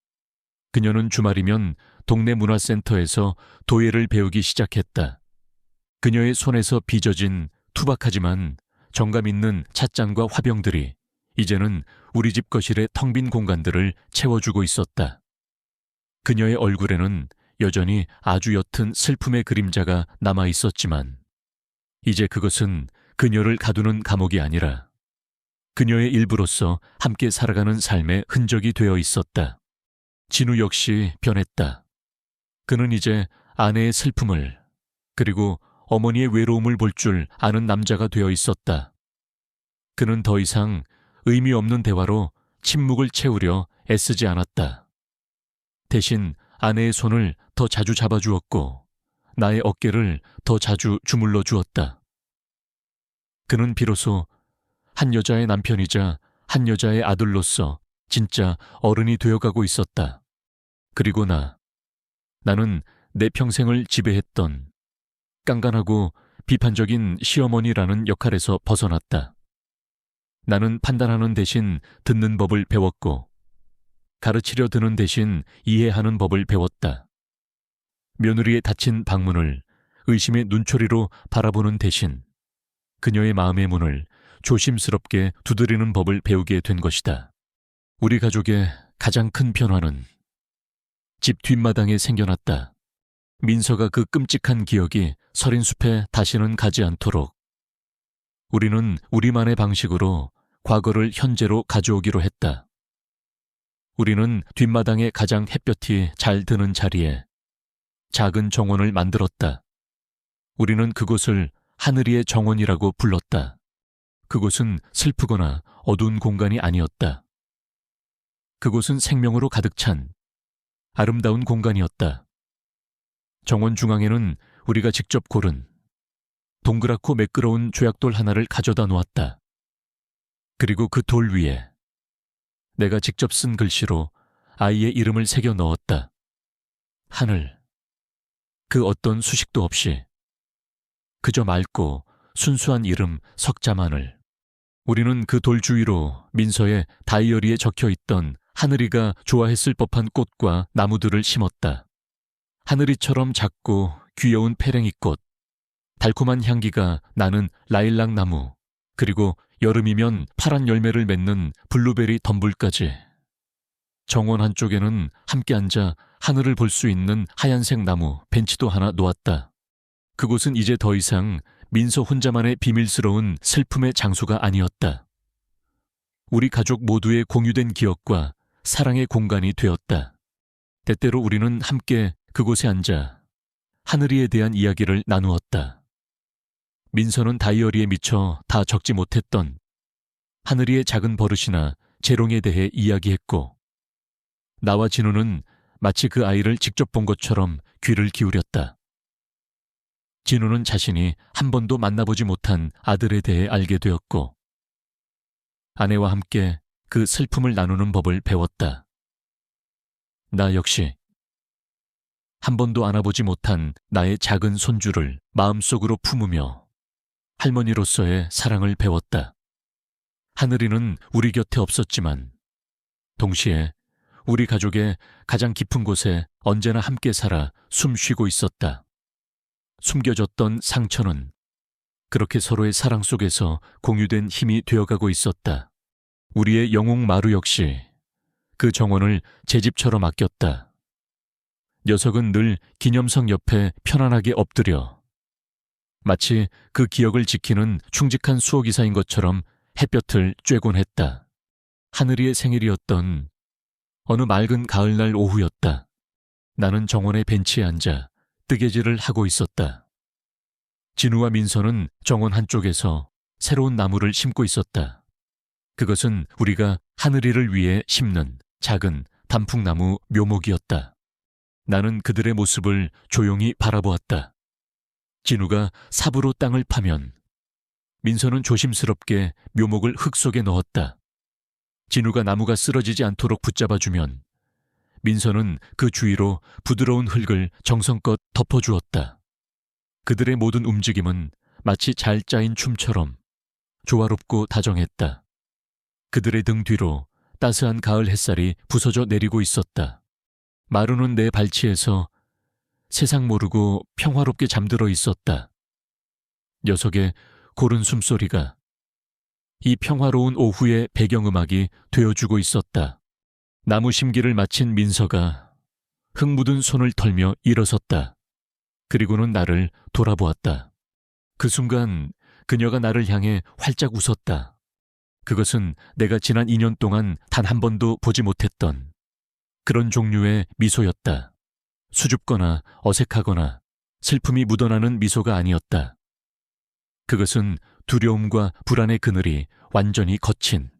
그녀는 주말이면 동네 문화센터에서 도예를 배우기 시작했다. 그녀의 손에서 빚어진 투박하지만 정감 있는 찻잔과 화병들이 이제는 우리 집 거실의 텅 빈 공간들을 채워주고 있었다. 그녀의 얼굴에는 여전히 아주 옅은 슬픔의 그림자가 남아 있었지만 이제 그것은 그녀를 가두는 감옥이 아니라 그녀의 일부로서 함께 살아가는 삶의 흔적이 되어 있었다. 진우 역시 변했다. 그는 이제 아내의 슬픔을, 그리고 어머니의 외로움을 볼 줄 아는 남자가 되어 있었다. 그는 더 이상 의미 없는 대화로 침묵을 채우려 애쓰지 않았다. 대신 아내의 손을 더 자주 잡아주었고 나의 어깨를 더 자주 주물러 주었다. 그는 비로소 한 여자의 남편이자 한 여자의 아들로서 진짜 어른이 되어가고 있었다. 그리고 나는 내 평생을 지배했던 깐깐하고 비판적인 시어머니라는 역할에서 벗어났다. 나는 판단하는 대신 듣는 법을 배웠고 가르치려 드는 대신 이해하는 법을 배웠다. 며느리의 닫힌 방문을 의심의 눈초리로 바라보는 대신 그녀의 마음의 문을 조심스럽게 두드리는 법을 배우게 된 것이다. 우리 가족의 가장 큰 변화는 집 뒷마당에 생겨났다. 민서가 그 끔찍한 기억이 서린 숲에 다시는 가지 않도록 우리는 우리만의 방식으로 과거를 현재로 가져오기로 했다. 우리는 뒷마당에 가장 햇볕이 잘 드는 자리에 작은 정원을 만들었다. 우리는 그곳을 하늘이의 정원이라고 불렀다. 그곳은 슬프거나 어두운 공간이 아니었다. 그곳은 생명으로 가득 찬 아름다운 공간이었다. 정원 중앙에는 우리가 직접 고른 동그랗고 매끄러운 조약돌 하나를 가져다 놓았다. 그리고 그 돌 위에 내가 직접 쓴 글씨로 아이의 이름을 새겨 넣었다. 하늘, 그 어떤 수식도 없이 그저 맑고 순수한 이름 석자만을. 우리는 그 돌 주위로 민서의 다이어리에 적혀있던 하늘이가 좋아했을 법한 꽃과 나무들을 심었다. 하늘이처럼 작고 귀여운 페랭이꽃, 달콤한 향기가 나는 라일락 나무, 그리고 여름이면 파란 열매를 맺는 블루베리 덤불까지. 정원 한쪽에는 함께 앉아 하늘을 볼 수 있는 하얀색 나무 벤치도 하나 놓았다. 그곳은 이제 더 이상 민서 혼자만의 비밀스러운 슬픔의 장소가 아니었다. 우리 가족 모두의 공유된 기억과 사랑의 공간이 되었다. 때때로 우리는 함께 그곳에 앉아 하늘이에 대한 이야기를 나누었다. 민서는 다이어리에 미처 다 적지 못했던 하늘이의 작은 버릇이나 재롱에 대해 이야기했고, 나와 진우는 마치 그 아이를 직접 본 것처럼 귀를 기울였다. 진우는 자신이 한 번도 만나보지 못한 아들에 대해 알게 되었고, 아내와 함께 그 슬픔을 나누는 법을 배웠다. 나 역시 한 번도 안아보지 못한 나의 작은 손주를 마음속으로 품으며 할머니로서의 사랑을 배웠다. 하늘이는 우리 곁에 없었지만 동시에 우리 가족의 가장 깊은 곳에 언제나 함께 살아 숨 쉬고 있었다. 숨겨졌던 상처는 그렇게 서로의 사랑 속에서 공유된 힘이 되어가고 있었다. 우리의 영웅 마루 역시 그 정원을 제 집처럼 아꼈다. 녀석은 늘 기념성 옆에 편안하게 엎드려 마치 그 기억을 지키는 충직한 수호기사인 것처럼 햇볕을 쬐곤 했다. 하늘이의 생일이었던 어느 맑은 가을날 오후였다. 나는 정원의 벤치에 앉아 뜨개질을 하고 있었다. 진우와 민서는 정원 한쪽에서 새로운 나무를 심고 있었다. 그것은 우리가 하늘이를 위해 심는 작은 단풍나무 묘목이었다. 나는 그들의 모습을 조용히 바라보았다. 진우가 삽으로 땅을 파면 민서는 조심스럽게 묘목을 흙 속에 넣었다. 진우가 나무가 쓰러지지 않도록 붙잡아주면 민서는 그 주위로 부드러운 흙을 정성껏 덮어주었다. 그들의 모든 움직임은 마치 잘 짜인 춤처럼 조화롭고 다정했다. 그들의 등 뒤로 따스한 가을 햇살이 부서져 내리고 있었다. 마루는 내 발치에서 세상 모르고 평화롭게 잠들어 있었다. 녀석의 고른 숨소리가 이 평화로운 오후의 배경음악이 되어주고 있었다. 나무 심기를 마친 민서가 흙 묻은 손을 털며 일어섰다. 그리고는 나를 돌아보았다. 그 순간 그녀가 나를 향해 활짝 웃었다. 그것은 내가 지난 2년 동안 단 한 번도 보지 못했던 그런 종류의 미소였다. 수줍거나 어색하거나 슬픔이 묻어나는 미소가 아니었다. 그것은 두려움과 불안의 그늘이 완전히 거친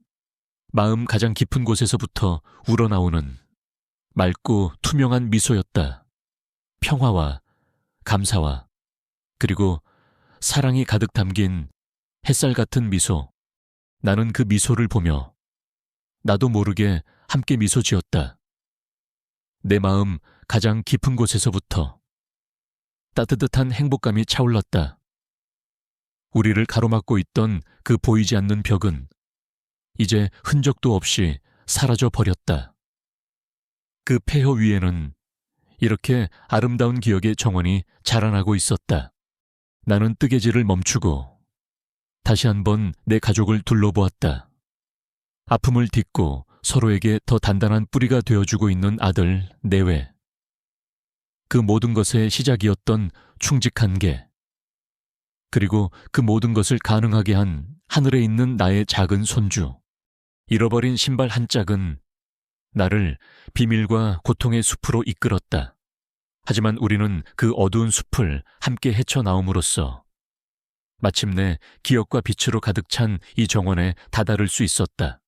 마음 가장 깊은 곳에서부터 우러나오는 맑고 투명한 미소였다. 평화와 감사와 그리고 사랑이 가득 담긴 햇살 같은 미소. 나는 그 미소를 보며 나도 모르게 함께 미소 지었다. 내 마음 가장 깊은 곳에서부터 따뜻한 행복감이 차올랐다. 우리를 가로막고 있던 그 보이지 않는 벽은 이제 흔적도 없이 사라져 버렸다. 그 폐허 위에는 이렇게 아름다운 기억의 정원이 자라나고 있었다. 나는 뜨개질을 멈추고 다시 한번 내 가족을 둘러보았다. 아픔을 딛고 서로에게 더 단단한 뿌리가 되어주고 있는 아들 내외. 그 모든 것의 시작이었던 충직한 게, 그리고 그 모든 것을 가능하게 한 하늘에 있는 나의 작은 손주. 잃어버린 신발 한 짝은 나를 비밀과 고통의 숲으로 이끌었다. 하지만 우리는 그 어두운 숲을 함께 헤쳐나옴으로써 마침내 기억과 빛으로 가득 찬 이 정원에 다다를 수 있었다.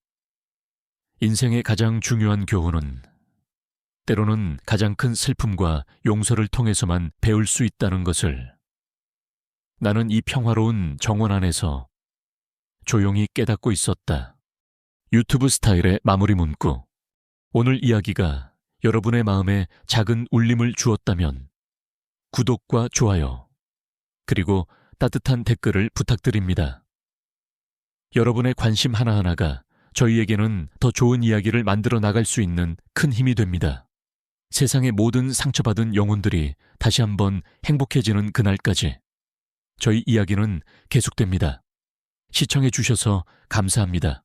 인생의 가장 중요한 교훈은 때로는 가장 큰 슬픔과 용서를 통해서만 배울 수 있다는 것을 나는 이 평화로운 정원 안에서 조용히 깨닫고 있었다. 유튜브 스타일의 마무리 문구. 오늘 이야기가 여러분의 마음에 작은 울림을 주었다면 구독과 좋아요, 그리고 따뜻한 댓글을 부탁드립니다. 여러분의 관심 하나하나가 저희에게는 더 좋은 이야기를 만들어 나갈 수 있는 큰 힘이 됩니다. 세상의 모든 상처받은 영혼들이 다시 한번 행복해지는 그날까지 저희 이야기는 계속됩니다. 시청해 주셔서 감사합니다.